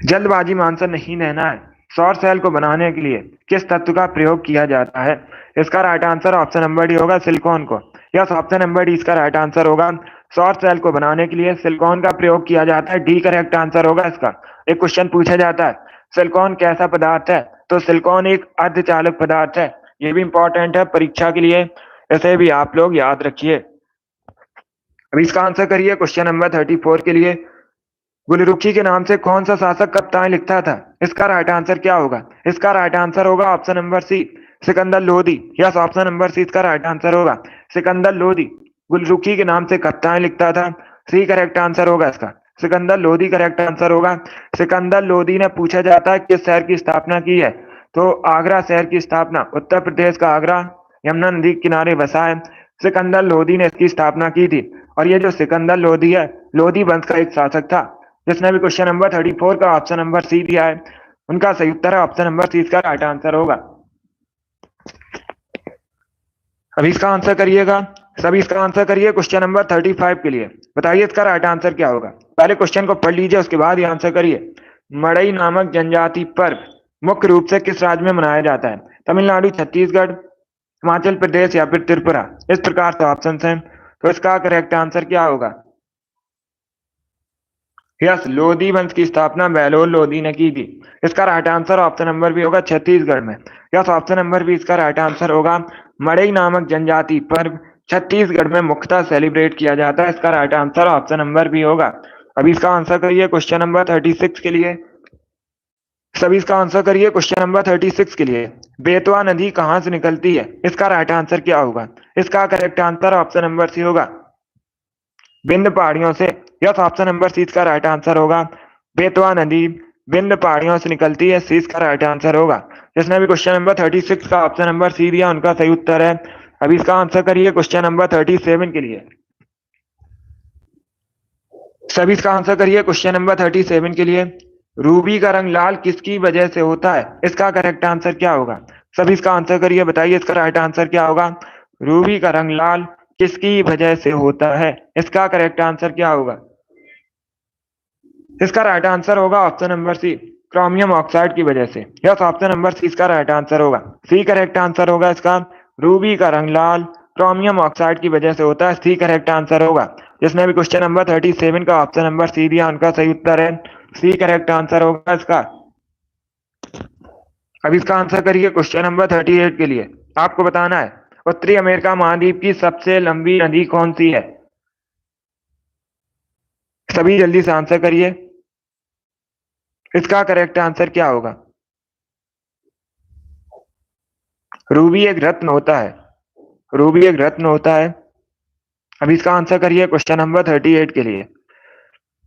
जल्दबाजी में आंसर नहीं देना है। सौर सेल को बनाने के लिए किस तत्व का प्रयोग किया जाता है? इसका right answer option number D होगा, सिलिकॉन को। यस, ऑप्शन नंबर डी इसका राइट आंसर होगा। सौर सेल को बनाने के लिए सिलिकॉन का प्रयोग किया जाता है, डी करेक्ट आंसर होगा इसका। एक क्वेश्चन पूछा जाता है, सिलिकॉन कैसा पदार्थ है? तो सिलिकॉन एक अर्धचालक पदार्थ है। ये भी इंपॉर्टेंट है परीक्षा के लिए, इसे भी आप लोग याद रखिए। अब इसका आंसर करिए क्वेश्चन नंबर 34 के लिए। गुलरुखी के नाम से कौन सा शासक कप्तान लिखता था? इसका राइट आंसर क्या होगा? इसका राइट आंसर होगा option number C, Sikandar Lodhi. Yes, option number C इसका राइट आंसर होगा, सिकंदर लोधी। गुलरुखी के नाम से कप्तान लिखता था, सी करेक्ट आंसर होगा इसका। सिकंदर लोधी करेक्ट आंसर होगा। सिकंदर लोधी ने पूछा जाता है किस शहर की स्थापना की है? तो आगरा शहर की स्थापना, उत्तर प्रदेश का आगरा यमुना नदी के किनारे बसा है। सिकंदर लोधी ने इसकी स्थापना की थी। और ये जो सिकंदर लोधी है, लोधी वंश का एक शासक था, जिसने भी क्वेश्चन नंबर 34 का ऑप्शन नंबर सी दिया है। उनका सही उत्तर है ऑप्शन नंबर सी, इसका राइट आंसर होगा। अभी इसका आंसर करिएगा, सभी इसका आंसर करिए क्वेश्चन नंबर 35 के लिए। बताइए इसका राइट आंसर क्या होगा? पहले क्वेश्चन को पढ़ लीजिए, उसके बाद ही आंसर करिए। मड़ई नामक जनजाति पर्व मुख्य रूप से किस राज्य में मनाया जाता है? तमिलनाडु, छत्तीसगढ़, हिमाचल प्रदेश या फिर त्रिपुरा? इस प्रकार से ऑप्शन है, तो इसका करेक्ट आंसर क्या होगा? यस, लोधी वंश की स्थापना बहलोल लोधी ने की थी। इसका right answer option number B होगा, छत्तीसगढ़ में। यस, ऑप्शन नंबर बी इसका राइट आंसर होगा। मड़ई नामक जनजाति पर्व छत्तीसगढ़ में मुख्यतः सेलिब्रेट किया जाता है। इसका right answer option number B होगा। अभी इसका आंसर करिए क्वेश्चन नंबर 36 के लिए। सभी इसका आंसर करिए क्वेश्चन नंबर 36 के लिए। बेतवा नदी कहां से निकलती है? इसका राइट आंसर क्या होगा? इसका correct answer option number C होगा, विंध्य पहाड़ियों से। यस, ऑप्शन नंबर सी इसका राइट आंसर होगा। बेतवा नदी विंध्य पहाड़ियों से निकलती है, सी इसका राइट आंसर होगा। जिसने भी क्वेश्चन नंबर 36 का ऑप्शन नंबर सी दिया, उनका सही उत्तर है। अभी इसका आंसर करिए क्वेश्चन नंबर 37 के लिए। सभी इसका आंसर करिए क्वेश्चन नंबर 37 के लिए। रूबी का रंग लाल किसकी वजह से होता है? इसका करेक्ट आंसर क्या होगा? सभी इसका आंसर करिए, बताइए इसका राइट आंसर क्या होगा? रूबी का रंग लाल किसकी वजह से होता है? इसका करेक्ट आंसर क्या होगा? इसका राइट आंसर होगा option number C, chromium oxide की वजह से। यस, ऑप्शन नंबर सी इसका राइट आंसर होगा, सी करेक्ट आंसर होगा इसका। रूबी का रंग लाल क्रोमियम ऑक्साइड की वजह से होता है, सी करेक्ट आंसर होगा। जिसने भी क्वेश्चन नंबर 37 का ऑप्शन नंबर सी दिया, उनका सही उत्तर है, सी करेक्ट आंसर होगा इसका। अब इसका आंसर करिए क्वेश्चन नंबर 38 के लिए। आपको बताना है उत्तरी अमेरिका महाद्वीप की सबसे लंबी नदी कौन सी है? सभी जल्दी से आंसर करिए, इसका करेक्ट आंसर क्या होगा? रूबी एक रत्न होता है, रूबी एक रत्न होता है। अभी इसका आंसर करिए क्वेश्चन नंबर 38 के लिए।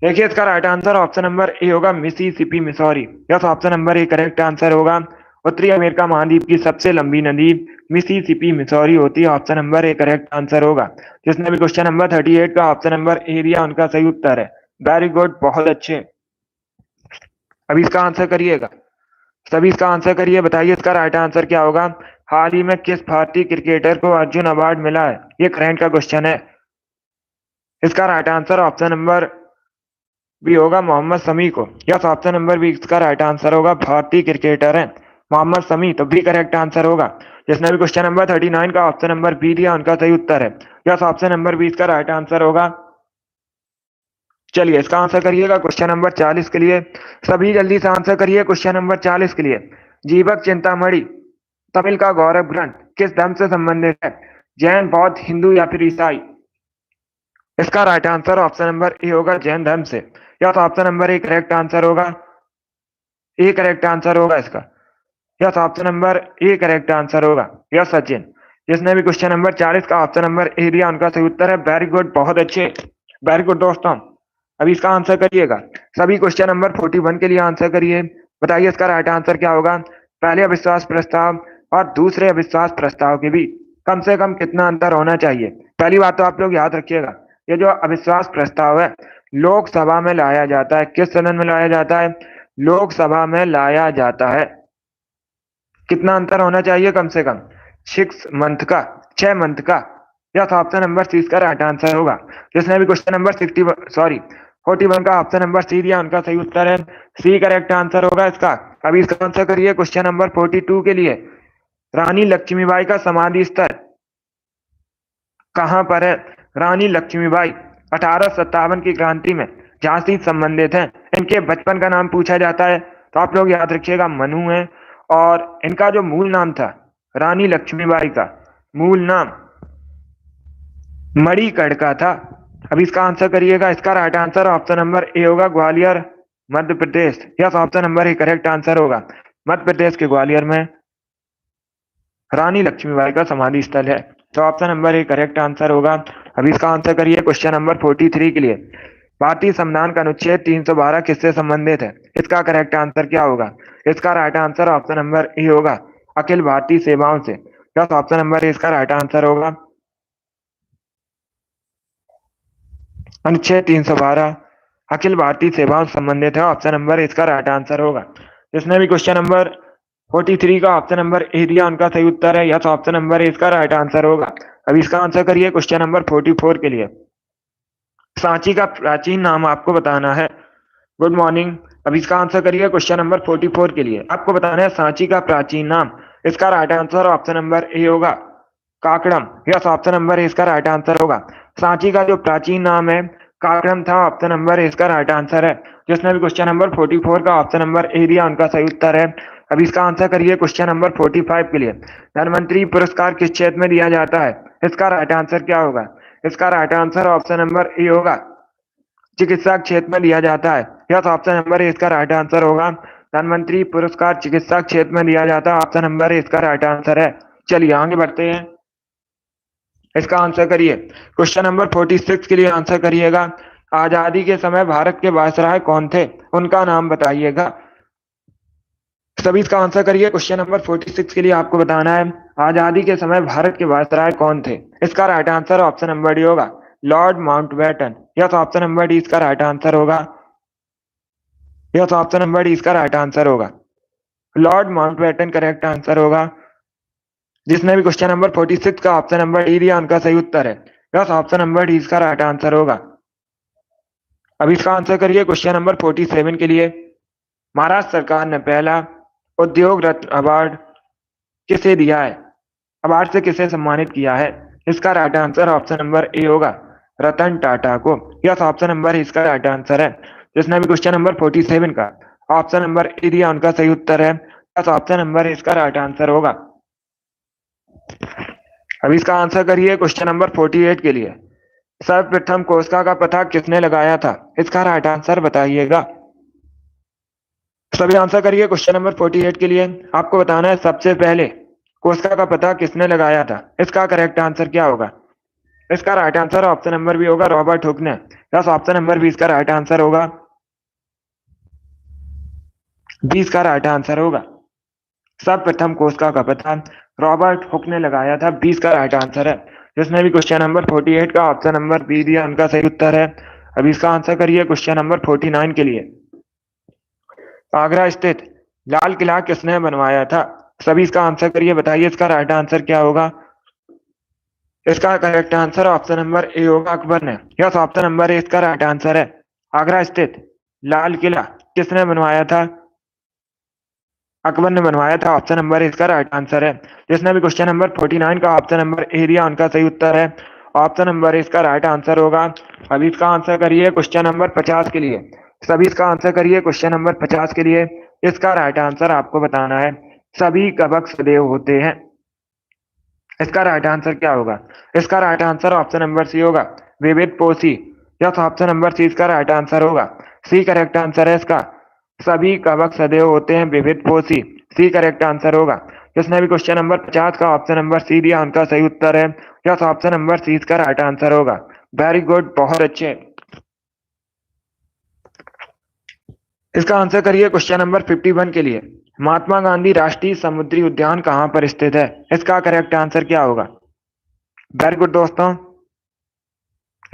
देखिए इसका right answer option number A होगा, Mississippi Missouri. Yes, option number A correct answer होगा। उत्तरी अमेरिका महाद्वीप की सबसे लंबी नदी मिसिसिपी मिसौरी होती है, option number A correct answer होगा। जिसने भी क्वेश्चन नंबर 38 का ऑप्शन नंबर ए दिया, उनका सही उत्तर है। वेरी गुड, बहुत अच्छे। अभी इसका आंसर करिएगा, सभी इसका आंसर करिए, बताइए इसका राइट आंसर क्या होगा? हाल ही में किस भारतीय क्रिकेटर को अर्जुन अवार्ड मिला है? ये करंट का क्वेश्चन है। इसका right answer option number B होगा, मोहम्मद शमी को। यस, ऑप्शन नंबर बी इसका राइट आंसर होगा, भारतीय क्रिकेटर है मोहम्मद शमी, तो बी करेक्ट आंसर होगा। जिसने भी क्वेश्चन नंबर 39 का ऑप्शन नंबर बी दिया, उनका सही उत्तर है। यस, ऑप्शन नंबर बी इसका राइट आंसर होगा। चलिए इसका आंसर करिएगा क्वेश्चन नंबर 40 के लिए। सभी जल्दी से आंसर करिए क्वेश्चन नंबर 40 के लिए। जीवक चिंतामणि तमिल का गौरव ग्रंथ किस धर्म से संबंधित है? जैन, बौद्ध, हिंदू या फिर ईसाई? इसका right answer option number A होगा, जैन धर्म से। Yes, option number A correct answer होगा, ए करेक्ट आंसर होगा इसका। Yes, option number A correct answer होगा। यस सचिन, जिसने भी क्वेश्चन नंबर 40 का ऑप्शन नंबर ए दिया, उनका सही उत्तर है। वेरी गुड, बहुत अच्छे, वेरी गुड दोस्तों। अभी इसका आंसर करिएगा, सभी क्वेश्चन नंबर 41 के लिए आंसर करिए। बताइए इसका राइट आंसर क्या होगा? पहले अविश्वास प्रस्ताव और दूसरे अविश्वास प्रस्ताव के बीच कम से कम कितना अंतर होना चाहिए? पहली बात तो आप लोग याद रखिएगा, ये जो अविश्वास प्रस्ताव है लोकसभा में लाया जाता है। किस सदन में लाया जाता है? लोकसभा में लाया जाता है। कितना अंतर होना चाहिए कम से कम? 6 मंथ का, 6 मंथ का। यस, ऑप्शन नंबर सी इसका राइट आंसर होगा। जिसने भी क्वेश्चन नंबर 41 का ऑप्शन नंबर सी दिया उनका सही उत्तर है सी करेक्ट आंसर होगा इसका। अभी इसका आंसर करिए क्वेश्चन नंबर 42 के लिए। रानी लक्ष्मीबाई का समाधि स्थल कहां पर है? रानी लक्ष्मीबाई 1857 की क्रांति में झांसी से संबंधित हैं। इनके बचपन का नाम पूछा जाता है तो आप लोग याद रखिएगा मनु है। और इनका जो मूल नाम था रानी लक्ष्मीबाई का मूल नाम मणिकर्णिका था। अब इसका आंसर करिएगा। इसका right answer option number A होगा Gwalior, Madhya Pradesh. Yes, option number A correct answer होगा। मध्य प्रदेश के ग्वालियर में रानी लक्ष्मीबाई का समाधि स्थल है, तो option number A correct answer होगा। अब इसका आंसर करिए क्वेश्चन नंबर 43 के लिए। भारतीय संविधान का अनुच्छेद 312 किससे संबंधित है? इसका करेक्ट आंसर क्या होगा? इसका right answer option number A होगा अखिल भारतीय सेवाओं से। यस, ऑप्शन नंबर ए इसका राइट आंसर होगा। अनुच्छेद 312 अखिल भारतीय सेवाओं से संबंधित है, ऑप्शन नंबर इसका राइट आंसर होगा। जिसने भी क्वेश्चन नंबर 43 का ऑप्शन नंबर ए दिया उनका सही उत्तर है यस, ऑप्शन नंबर ए इसका राइट आंसर होगा। अब इसका आंसर करिए क्वेश्चन नंबर 44 के लिए। सांची का प्राचीन नाम आपको बताना है। Good morning. अब इसका आंसर करिए क्वेश्चन नंबर 44 के लिए। आपको बताना है सांची का प्राचीन नाम। इसका right answer option number A होगा काकड़म। यस, ऑप्शन नंबर ए इसका राइट आंसर होगा। सांची का जो प्राचीन नाम है काकड़म था, ऑप्शन नंबर ए इसका राइट आंसर है। जिसने भी क्वेश्चन नंबर 44 का ऑप्शन नंबर ए दिया उनका सही उत्तर है। अब इसका आंसर करिए क्वेश्चन नंबर 45 के लिए। धनवंतरी पुरस्कार किस क्षेत्र में दिया जाता है? इसका राइट आंसर क्या होगा? इसका right answer option number A होगा चिकित्सा क्षेत्र में दिया जाता है। यस, ऑप्शन नंबर ए इसका राइट आंसर होगा। धनवंतरी पुरस्कार चिकित्सा क्षेत्र में दिया जाता है, ऑप्शन नंबर ए इसका राइट आंसर है। चलिए आगे बढ़ते हैं। इसका आंसर करिए क्वेश्चन नंबर 46 के लिए आंसर करिएगा। आजादी के समय भारत के वायसराय कौन थे? उनका नाम बताइएगा। सभी इसका आंसर करिए। क्वेश्चन नंबर 46 के लिए आपको बताना है आजादी के समय भारत के वायसराय कौन थे? इसका right answer option number D होगा Lord Mountbatten. Yes, option number D इसका राइट आंसर होगा। यस, ऑप्शन नंबर डी इसका राइट आंसर होगा। लॉर्ड माउंटबेटन करेक्ट आंसर होगा। जिसने भी क्वेश्चन नंबर 46 का ऑप्शन नंबर डी दिया उनका सही उत्तर है। यस, ऑप्शन नंबर डी इसका राइट आंसर होगा। अब इसका आंसर करिए क्वेश्चन नंबर 47 के लिए। महाराष्ट्र सरकार ने पहला उद्योग रत्न अवार्ड किसे दिया है? अवार्ड से किसे सम्मानित किया है? इसका right answer option number A होगा रतन टाटा को। यस, ऑप्शन नंबर इसका राइट आंसर है। जिसने भी क्वेश्चन नंबर 47 का ऑप्शन नंबर ए दिया उनका सही उत्तर है। यस, ऑप्शन नंबर इसका राइट आंसर होगा। अब इसका आंसर करिए क्वेश्चन नंबर 48 के लिए। सर्वप्रथम कोस्का का पता किसने लगाया था? इसका राइट आंसर बताइएगा। सभी आंसर करिए क्वेश्चन नंबर 48 के लिए। आपको बताना है सबसे पहले कोस्का का पता किसने लगाया था? इसका करेक्ट आंसर क्या होगा? इसका right answer option number B होगा रॉबर्ट हुक ने। यस, ऑप्शन नंबर बी इसका राइट आंसर होगा। बी इसका राइट आंसर होगा। सर्वप्रथम कोस्का का पता रॉबर्ट हुक ने लगाया था, 20 का राइट आंसर है। जिसने भी क्वेश्चन नंबर 48 का ऑप्शन नंबर बी दिया उनका सही उत्तर है। अब इसका आंसर करिए क्वेश्चन नंबर 49 के लिए। आगरा स्थित लाल किला किसने बनवाया था? सभी इसका आंसर करिए, बताइए इसका राइट आंसर क्या होगा? इसका correct answer option number A होगा अकबर ने। यस, ऑप्शन नंबर ए इसका राइट आंसर है। आगरा स्थित लाल किला किसने बनवाया था? अकबर ने बनवाया था, ऑप्शन नंबर इसका राइट आंसर है। जिसने भी क्वेश्चन नंबर 49 का ऑप्शन नंबर ए दिया उनका सही उत्तर है। ऑप्शन नंबर इसका राइट आंसर होगा। अभी इसका आंसर करिए क्वेश्चन नंबर 50 के लिए। सभी इसका आंसर करिए क्वेश्चन नंबर 50 के लिए। इसका राइट आंसर आपको बताना है। सभी कवक सदैव होते हैं। इसका राइट आंसर क्या होगा? इसका right answer option number C होगा विविध पोषी। यस, ऑप्शन नंबर सी इसका राइट आंसर होगा। सी करेक्ट आंसर है इसका। सभी कवक सदैव होते हैं विविध पोषी, सी करेक्ट आंसर होगा। जिसने भी क्वेश्चन नंबर 50 का ऑप्शन नंबर सी दिया उनका सही उत्तर है। यस, ऑप्शन नंबर सी इसका राइट आंसर होगा। वेरी गुड, बहुत अच्छे। इसका आंसर करिए क्वेश्चन नंबर 51 के लिए। महात्मा गांधी राष्ट्रीय समुद्री उद्यान कहां पर स्थित है? इसका करेक्ट आंसर क्या होगा? वेरी गुड दोस्तों,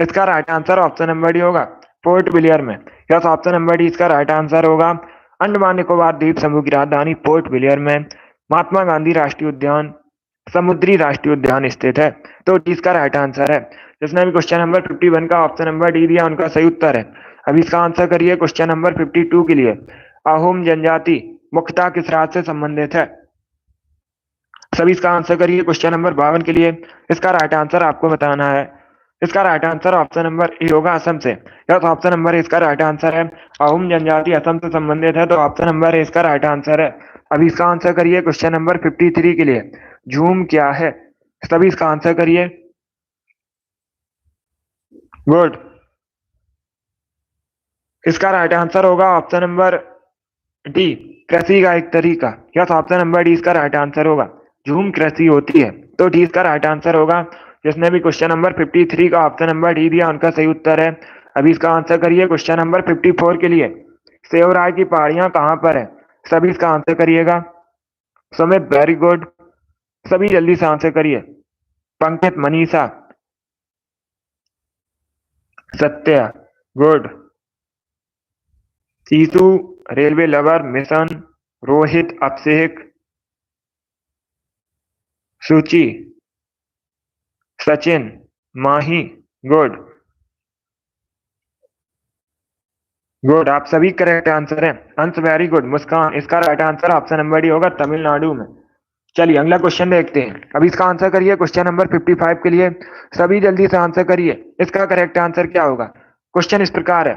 इसका right answer option number D होगा पोर्ट विलियर में। यस, ऑप्शन नंबर डी इसका राइट आंसर होगा। अंडमान निकोबार द्वीप समूह की राजधानी पोर्ट विलियर में महात्मा गांधी राष्ट्रीय उद्यान समुद्री राष्ट्रीय उद्यान स्थित है। तो इसका राइट आंसर है। जिसने भी क्वेश्चन नंबर 51 का ऑप्शन नंबर डी दिया उनका सही उत्तर है। अभी इसका आंसर करिए क्वेश्चन नंबर 52 के लिए। अहोम जनजाति मुख्यतः किस राज्य से संबंधित है? सभी इसका आंसर करिए क्वेश्चन नंबर 52 के लिए। इसका राइट आंसर आपको बताना है। इसका right answer option number A होगा, असम से। या तो ऑप्शन नंबर इसका राइट आंसर है। अहोम जनजाति असम से संबंधित है, तो ऑप्शन नंबर ए इसका राइट आंसर है। अभी इसका आंसर करिए क्वेश्चन नंबर 53 के लिए। झूम क्या है? सभी इसका आंसर करिए। गुड। इसका राइट आंसर होगा ऑप्शन नंबर डी, कृषि का एक तरीका। यस, ऑप्शन नंबर डी इसका राइट आंसर होगा। झूम कृषि होती है, तो डी इसका राइट आंसर होगा। जिसने भी क्वेश्चन नंबर 53 का ऑप्शन नंबर डी दिया उनका सही उत्तर है। अभी इसका आंसर करिए क्वेश्चन नंबर 54 के लिए। सेवराय की पहाड़ियां कहाँ पर है? सभी इसका आंसर करिएगा। सुमित वेरी गुड, सभी जल्दी से आंसर करिए। Pankaj, Manisha, Satya, good. Situ, railway lover, mission, Rohit, Abhishek, Suchi, Sachin, माही, गुड। गुड, आप सभी करेक्ट आंसर हैं। अंश, वेरी गुड। मुस्कान, इसका right answer option number D होगा, तमिलनाडु में। चलिए अगला क्वेश्चन देखते हैं। अभी इसका आंसर करिए क्वेश्चन नंबर 55 के लिए। सभी जल्दी से आंसर करिए। इसका करेक्ट आंसर क्या होगा? क्वेश्चन इस प्रकार है,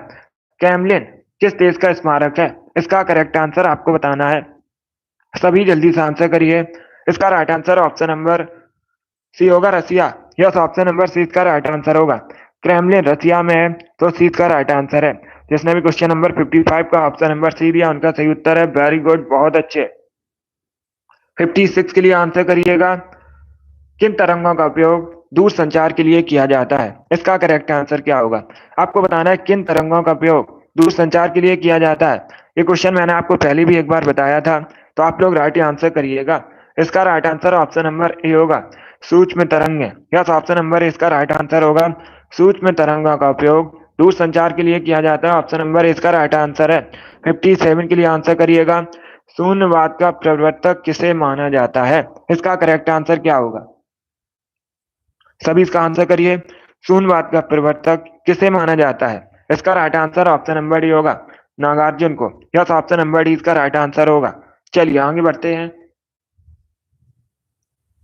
कैमलिन किस देश का स्मारक है? इसका करेक्ट आंसर आपको बताना है। सभी जल्दी से आंसर करिए। इसका right answer option number C होगा, Russia. Yes, option number C इसका राइट आंसर होगा। क्रेमलिन रसिया में है, तो सी इसका राइट आंसर है। जिसने भी क्वेश्चन नंबर 55 का ऑप्शन नंबर सी दिया उनका सही उत्तर है। वेरी गुड, बहुत अच्छे। 56 के लिए आंसर करिएगा। किन तरंगों का उपयोग दूर संचार के लिए किया जाता है? इसका करेक्ट आंसर क्या होगा? आपको बताना है किन तरंगों का उपयोग दूर संचार के लिए किया जाता है। ये क्वेश्चन मैंने आपको पहले भी एक बार बताया था, तो आप लोग राइट आंसर करिएगा। इसका right answer option number A होगा, सूक्ष्म तरंगे। यस, ऑप्शन नंबर ए इसका राइट आंसर होगा। सूक्ष्म तरंगों का उपयोग दूर संचार के लिए किया जाता है। ऑप्शन नंबर ए इसका राइट आंसर है। 57 के लिए आंसर करिएगा। शून्यवाद का प्रवर्तक किसे माना जाता है? इसका करेक्ट आंसर क्या होगा? सभी इसका आंसर करिए। शून्यवाद का प्रवर्तक किसे माना जाता है? इसका right answer option number D होगा, नागार्जुन को। यस, ऑप्शन नंबर डी इसका राइट आंसर होगा। चलिए आगे बढ़ते हैं।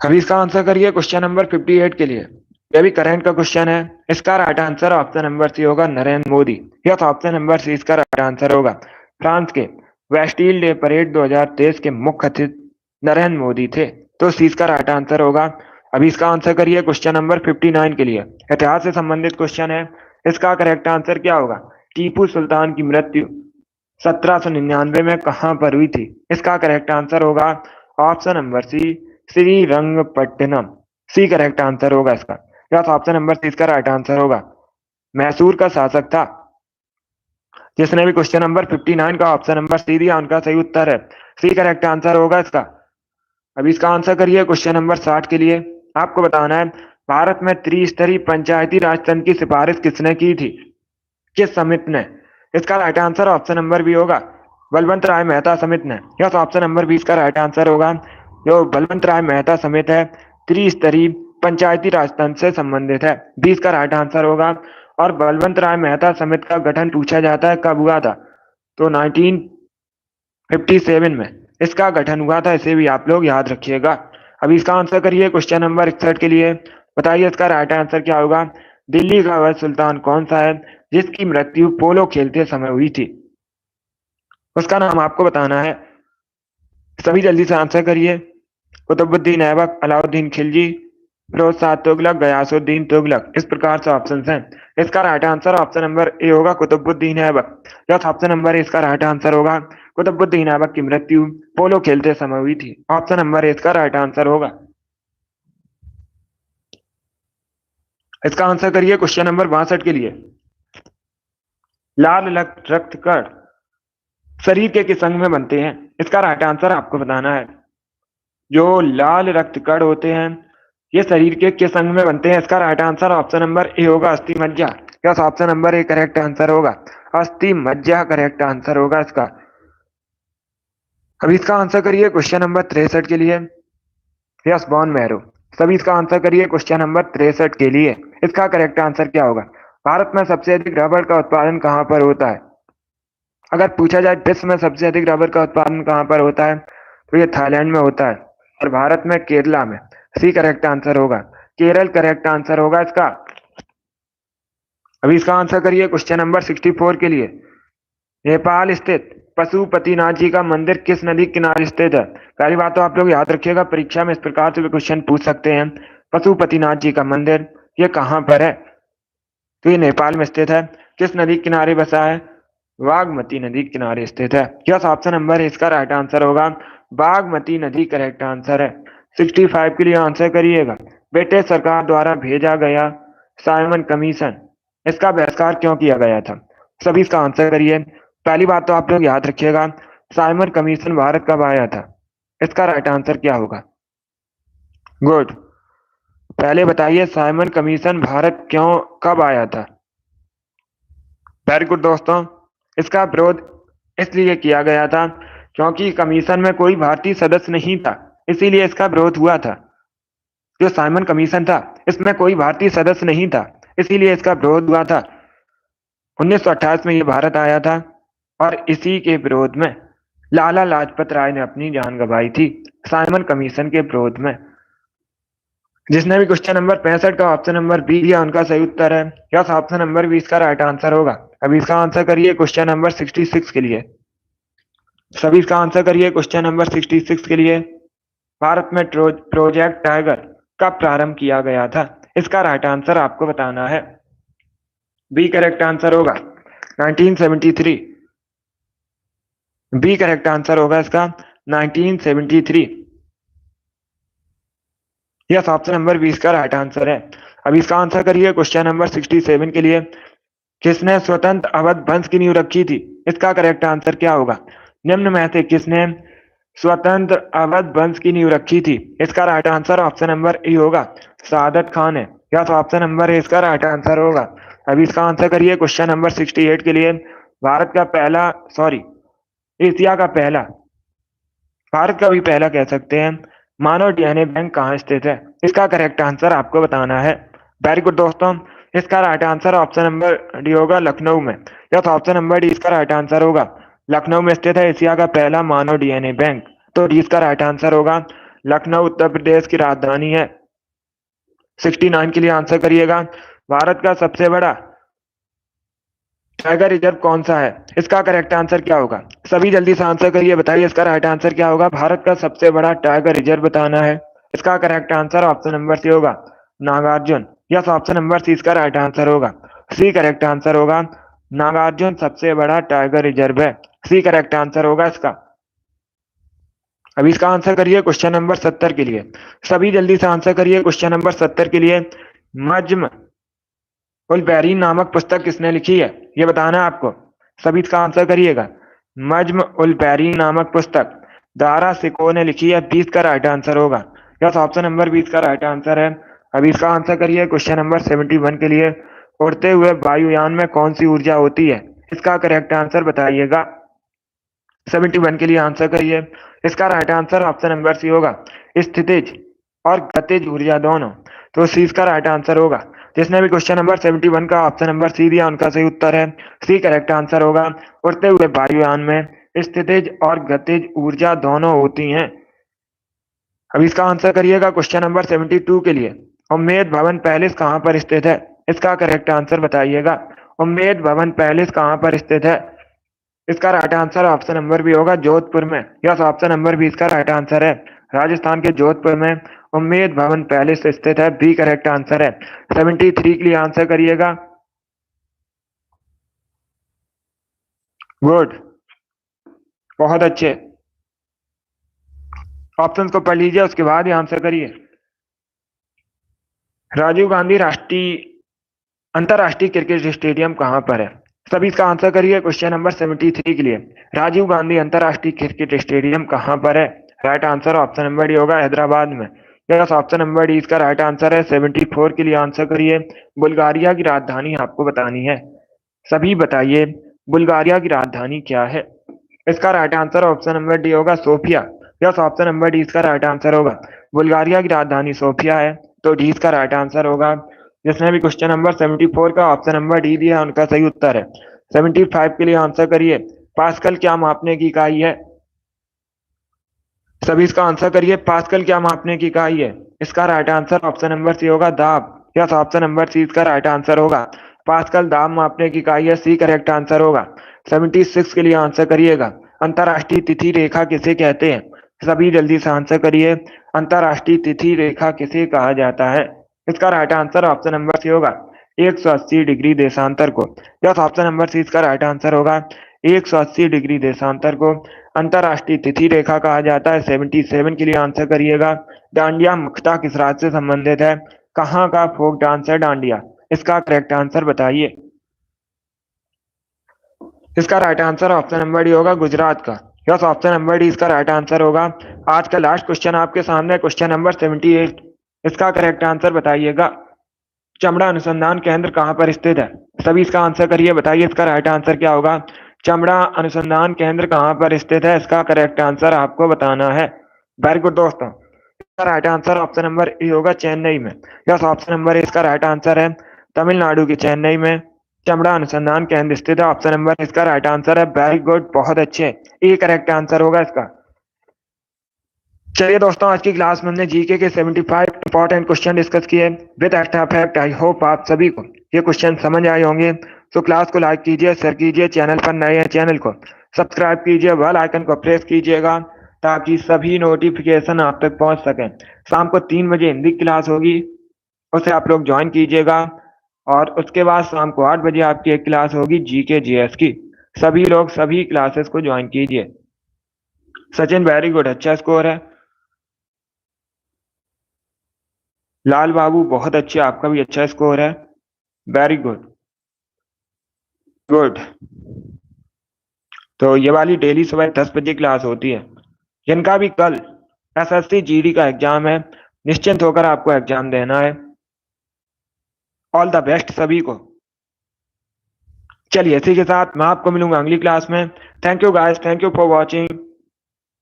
अभी इसका आंसर करिए क्वेश्चन नंबर 58 के लिए। यह भी करंट का क्वेश्चन है। इसका right answer option number C होगा, Narendra Modi. Yes, option number C इसका राइट आंसर होगा। फ्रांस के वेस्टिल डे परेड 2023 के मुख्य अतिथि नरेंद्र मोदी थे, तो सी इसका राइट आंसर होगा। अभी इसका आंसर करिए क्वेश्चन नंबर 59 के लिए। इतिहास से संबंधित क्वेश्चन है। इसका करेक्ट आंसर क्या होगा? टीपू सुल्तान की मृत्यु 1799 में कहां पर हुई थी? इसका करेक्ट आंसर होगा option number C, Srirangapatnam. C correct answer होगा इसका। यस, ऑप्शन नंबर सी इसका राइट आंसर होगा। मैसूर का शासक था। जिसने भी क्वेश्चन नंबर 59 का ऑप्शन नंबर सी दिया उनका सही उत्तर है। सी करेक्ट आंसर होगा इसका। अभी इसका आंसर करिए क्वेश्चन नंबर 60 के लिए। आपको बताना है, भारत में त्रिस्तरीय पंचायती राज तंत्र की सिफारिश किसने की थी? किस समिति ने? इसका right answer option number B होगा, बलवंत राय मेहता समिति ने। यस, ऑप्शन नंबर बी इसका राइट आंसर होगा। जो बलवंत राय मेहता समिति है, त्रिस्तरीय पंचायती राज तंत्र से संबंधित है। बी इसका राइट आंसर होगा। और बलवंत राय मेहता समिति का गठन पूछा जाता है कब हुआ था, तो 1957 में इसका गठन हुआ था। इसे भी आप लोग याद रखिएगा। अभी इसका आंसर करिए क्वेश्चन नंबर 61 के लिए। बताइए इसका राइट आंसर क्या होगा? दिल्ली का वह सुल्तान कौन सा है जिसकी मृत्यु पोलो खेलते समय हुई थी? उसका नाम आपको बताना है। सभी जल्दी से आंसर करिए। कुतुबुद्दीन ऐबक, अलाउद्दीन खिलजी, फिरोज शाह तुगलक, गयासुद्दीन तुगलक। इस प्रकार से ऑप्शन हैं। इसका right answer option number A होगा, Qutubuddin Aibak. Yes, option number A इसका राइट आंसर होगा। कुतुबुद्दीन ऐबक की मृत्यु पोलो खेलते समय हुई थी। ऑप्शन नंबर ए इसका राइट आंसर होगा। इसका आंसर करिए क्वेश्चन नंबर 62 के लिए। लाल रक्त कण शरीर के किस अंग में बनते हैं? इसका राइट आंसर आपको बताना है। जो लाल रक्त कण होते हैं, ये शरीर के किस अंग में बनते हैं? इसका right answer option number A होगा, अस्थि मज्जा। Yes, option number A correct answer होगा। अस्थि मज्जा करेक्ट आंसर होगा इसका। अब इसका आंसर करिए क्वेश्चन नंबर 63 के लिए। यस, बॉन मैरो। सभी इसका आंसर करिए क्वेश्चन नंबर 63 के लिए। इसका करेक्ट आंसर क्या होगा? भारत में सबसे अधिक रबड़ का उत्पादन कहाँ पर होता है? अगर पूछा जाए विश्व में सबसे अधिक रबड़ का उत्पादन कहाँ पर होता है, तो ये थाईलैंड में होता है, और भारत में केरला में। सी करेक्ट आंसर होगा, केरल करेक्ट आंसर होगा इसका। अभी इसका आंसर करिए क्वेश्चन नंबर 64 के लिए। नेपाल स्थित पशुपतिनाथ जी का मंदिर किस नदी के किनारे स्थित है? पहली बात तो आप लोग याद रखिएगा, परीक्षा में इस प्रकार से भी क्वेश्चन पूछ सकते हैं। पशुपतिनाथ जी का मंदिर ये कहाँ पर है? तो ये नेपाल में स्थित है। किस नदी के किनारे बसा है? बागमती नदी के किनारे स्थित है। यस, ऑप्शन नंबर इसका राइट आंसर होगा, बागमती नदी करेक्ट आंसर है। 65 के लिए आंसर करिएगा। ब्रिटिश सरकार द्वारा भेजा गया साइमन कमीशन, इसका बहिष्कार क्यों किया गया था? सभी इसका आंसर करिए। पहली बात तो आप लोग याद रखिएगा, साइमन कमीशन भारत कब आया था? इसका राइट आंसर क्या होगा? गुड। पहले बताइए, साइमन कमीशन भारत क्यों कब आया था? वेरी गुड दोस्तों। इसका विरोध इसलिए किया गया था क्योंकि कमीशन में कोई भारतीय सदस्य नहीं था, इसीलिए इसका विरोध हुआ था। जो साइमन कमीशन था इसमें कोई भारतीय सदस्य नहीं था, इसीलिए इसका विरोध हुआ था। 1928 में ये भारत आया था, और इसी के विरोध में लाला लाजपत राय ने अपनी जान गंवाई थी, साइमन कमीशन के विरोध में। जिसने भी क्वेश्चन नंबर 65 का ऑप्शन नंबर बी दिया उनका सही उत्तर है। यस, ऑप्शन नंबर बी इसका राइट आंसर होगा। अभी इसका आंसर करिए क्वेश्चन नंबर 66 के लिए। सभी इसका आंसर करिए क्वेश्चन नंबर 66 के लिए। भारत में प्रोजेक्ट टाइगर कब प्रारंभ किया गया था? इसका राइट आंसर आपको बताना है। बी करेक्ट आंसर होगा 1973। बी करेक्ट आंसर होगा इसका 1973। यस, ऑप्शन नंबर 20 का राइट आंसर है। अब इसका आंसर करिए क्वेश्चन नंबर 67 के लिए। किसने स्वतंत्र अवध वंश की नींव रखी थी? इसका करेक्ट आंसर क्या होगा? निम्न में से किसने स्वतंत्र अवध वंश की नींव रखी थी? इसका right answer option number A होगा, सादत खान है। यस, ऑप्शन नंबर ए इसका राइट आंसर होगा। अभी इसका आंसर करिए क्वेश्चन नंबर 68 के लिए। भारत का पहला, सॉरी, एशिया का पहला, भारत का भी पहला कह सकते हैं, मानव डीएनए बैंक कहाँ स्थित है? इसका करेक्ट आंसर आपको बताना है। वेरी गुड दोस्तों। इसका right answer option number D होगा, लखनऊ में। यस, ऑप्शन नंबर डी इसका राइट आंसर होगा। लखनऊ में स्थित है एशिया का पहला मानव डीएनए बैंक, तो डी इसका राइट आंसर होगा। लखनऊ उत्तर प्रदेश की राजधानी है। 69 के लिए आंसर करिएगा। भारत का सबसे बड़ा टाइगर रिजर्व कौन सा है? इसका करेक्ट आंसर क्या होगा? सभी जल्दी से आंसर करिए, बताइए इसका राइट आंसर क्या होगा? भारत का सबसे बड़ा टाइगर रिजर्व बताना है। इसका correct answer option number C होगा, Nagarjuna. Yes, option number C इसका राइट आंसर होगा। सी करेक्ट आंसर होगा, नागार्जुन सबसे बड़ा टाइगर रिजर्व है। सी करेक्ट आंसर होगा इसका। अभी इसका आंसर करिए क्वेश्चन नंबर 70 के लिए। सभी जल्दी से आंसर करिए क्वेश्चन नंबर 70 के लिए। मज्म उल बैरीन नामक पुस्तक किसने लिखी है? ये बताना है आपको। सभी इसका आंसर करिएगा। मज्म उल बैरीन नामक पुस्तक दारा सिको ने लिखी है। 20 का राइट आंसर होगा। यस, ऑप्शन नंबर 20 का राइट आंसर है। अभी इसका आंसर करिए क्वेश्चन नंबर 71 के लिए। उड़ते हुए वायुयान में कौन सी ऊर्जा होती है? इसका करेक्ट आंसर बताइएगा। 71 के लिए आंसर करिए। इसका right answer option number C होगा, स्थितिज और गतिज ऊर्जा दोनों, तो सी इसका राइट आंसर होगा। जिसने भी क्वेश्चन नंबर 71 का ऑप्शन नंबर सी दिया उनका सही उत्तर है। सी करेक्ट आंसर होगा। उड़ते हुए वायुयान में स्थितिज और गतिज ऊर्जा दोनों होती हैं। अब इसका आंसर करिएगा क्वेश्चन नंबर 72 के लिए। उम्मेद भवन पैलेस कहाँ पर स्थित है? इसका करेक्ट आंसर बताइएगा। उम्मेद भवन पैलेस कहाँ पर स्थित है? इसका right answer option number B होगा, जोधपुर में। यस, ऑप्शन नंबर बी इसका राइट आंसर है। राजस्थान के जोधपुर में उम्मेद भवन पैलेस स्थित है। बी करेक्ट आंसर है। 73 के लिए आंसर करिएगा। गुड, बहुत अच्छे। ऑप्शंस को पढ़ लीजिए, उसके बाद ही आंसर करिए। राजीव गांधी राष्ट्रीय अंतरराष्ट्रीय क्रिकेट स्टेडियम कहाँ पर है? सभी इसका आंसर करिए क्वेश्चन नंबर 73 के लिए। राजीव गांधी अंतरराष्ट्रीय क्रिकेट स्टेडियम कहाँ पर है? Right answer option number D होगा, हैदराबाद में। यस, ऑप्शन नंबर डी इसका राइट आंसर है। 74 के लिए आंसर करिए। बुल्गारिया की राजधानी आपको बतानी है। सभी बताइए, बुल्गारिया की राजधानी क्या है? इसका right answer option number D होगा Sofia. Yes, option number D इसका राइट आंसर होगा। बुल्गारिया की राजधानी सोफिया है, तो डी इसका राइट आंसर होगा। जिसने भी क्वेश्चन नंबर 74 का ऑप्शन नंबर डी दिया उनका सही उत्तर है। 75 के लिए आंसर करिए। पास्कल क्या मापने की इकाई है? सभी इसका आंसर करिए। पास्कल क्या मापने की इकाई है? इसका right answer option number C होगा दाब। यस, ऑप्शन नंबर सी इसका राइट आंसर होगा। पास्कल दाब मापने की इकाई है, सी करेक्ट आंसर होगा। 76 के लिए आंसर करिएगा। अंतरराष्ट्रीय तिथि रेखा किसे कहते हैं? सभी जल्दी से आंसर करिए। अंतरराष्ट्रीय तिथि रेखा किसे कहा जाता है? इसका right answer option number C होगा 180 डिग्री देशांतर को। यस, ऑप्शन नंबर सी इसका राइट आंसर होगा 180 डिग्री देशांतर को अंतरराष्ट्रीय तिथि रेखा कहा जाता है। 77 के लिए आंसर करिएगा। डांडिया मुख्यतः किस राज्य से संबंधित है? कहाँ का फोक डांस है डांडिया? इसका करेक्ट आंसर बताइए। इसका right answer option number D होगा गुजरात का। यस, ऑप्शन नंबर डी इसका राइट आंसर होगा। आज का लास्ट क्वेश्चन आपके सामने क्वेश्चन नंबर 78। इसका करेक्ट आंसर बताइएगा। चमड़ा अनुसंधान केंद्र कहाँ पर स्थित है? सभी इसका आंसर करिए, बताइए इसका राइट आंसर क्या होगा। चमड़ा अनुसंधान केंद्र कहाँ पर स्थित है? इसका करेक्ट आंसर आपको बताना है। वेरी गुड दोस्तों, इसका right answer option number A होगा चेन्नई में। यस, ऑप्शन नंबर ए इसका राइट आंसर है। तमिलनाडु के चेन्नई में चमड़ा अनुसंधान केंद्र स्थित है। ऑप्शन नंबर इसका राइट आंसर है। वेरी गुड, बहुत अच्छे, ए करेक्ट आंसर होगा इसका। चलिए दोस्तों, आज की क्लास में हमने जीके के 75 इंपॉर्टेंट क्वेश्चन डिस्कस किए with extra fact. I hope आप सभी को ये क्वेश्चन समझ आए होंगे। तो क्लास को लाइक कीजिए, शेयर कीजिए, चैनल पर नए हैं चैनल को सब्सक्राइब कीजिए, बेल आइकन को प्रेस कीजिएगा ताकि सभी नोटिफिकेशन आप तक पहुंच सकें। शाम को 3 बजे हिंदी क्लास होगी, उसे आप लोग ज्वाइन कीजिएगा। और उसके बाद शाम को 8 बजे आपकी एक क्लास होगी जीके जीएस की। सभी लोग सभी क्लासेस को ज्वाइन कीजिए। सचिन वेरी गुड, अच्छा स्कोर है। लाल बाबू बहुत अच्छे, आपका भी अच्छा स्कोर है। Very good good. तो ये वाली डेली सुबह 10 बजे क्लास होती है। जिनका भी कल एसएससी जीडी का एग्जाम है, निश्चिंत होकर आपको एग्जाम देना है। ऑल द बेस्ट सभी को। चलिए, इसी के साथ मैं आपको मिलूंगा अगली क्लास में। Thank you guys, thank you for watching.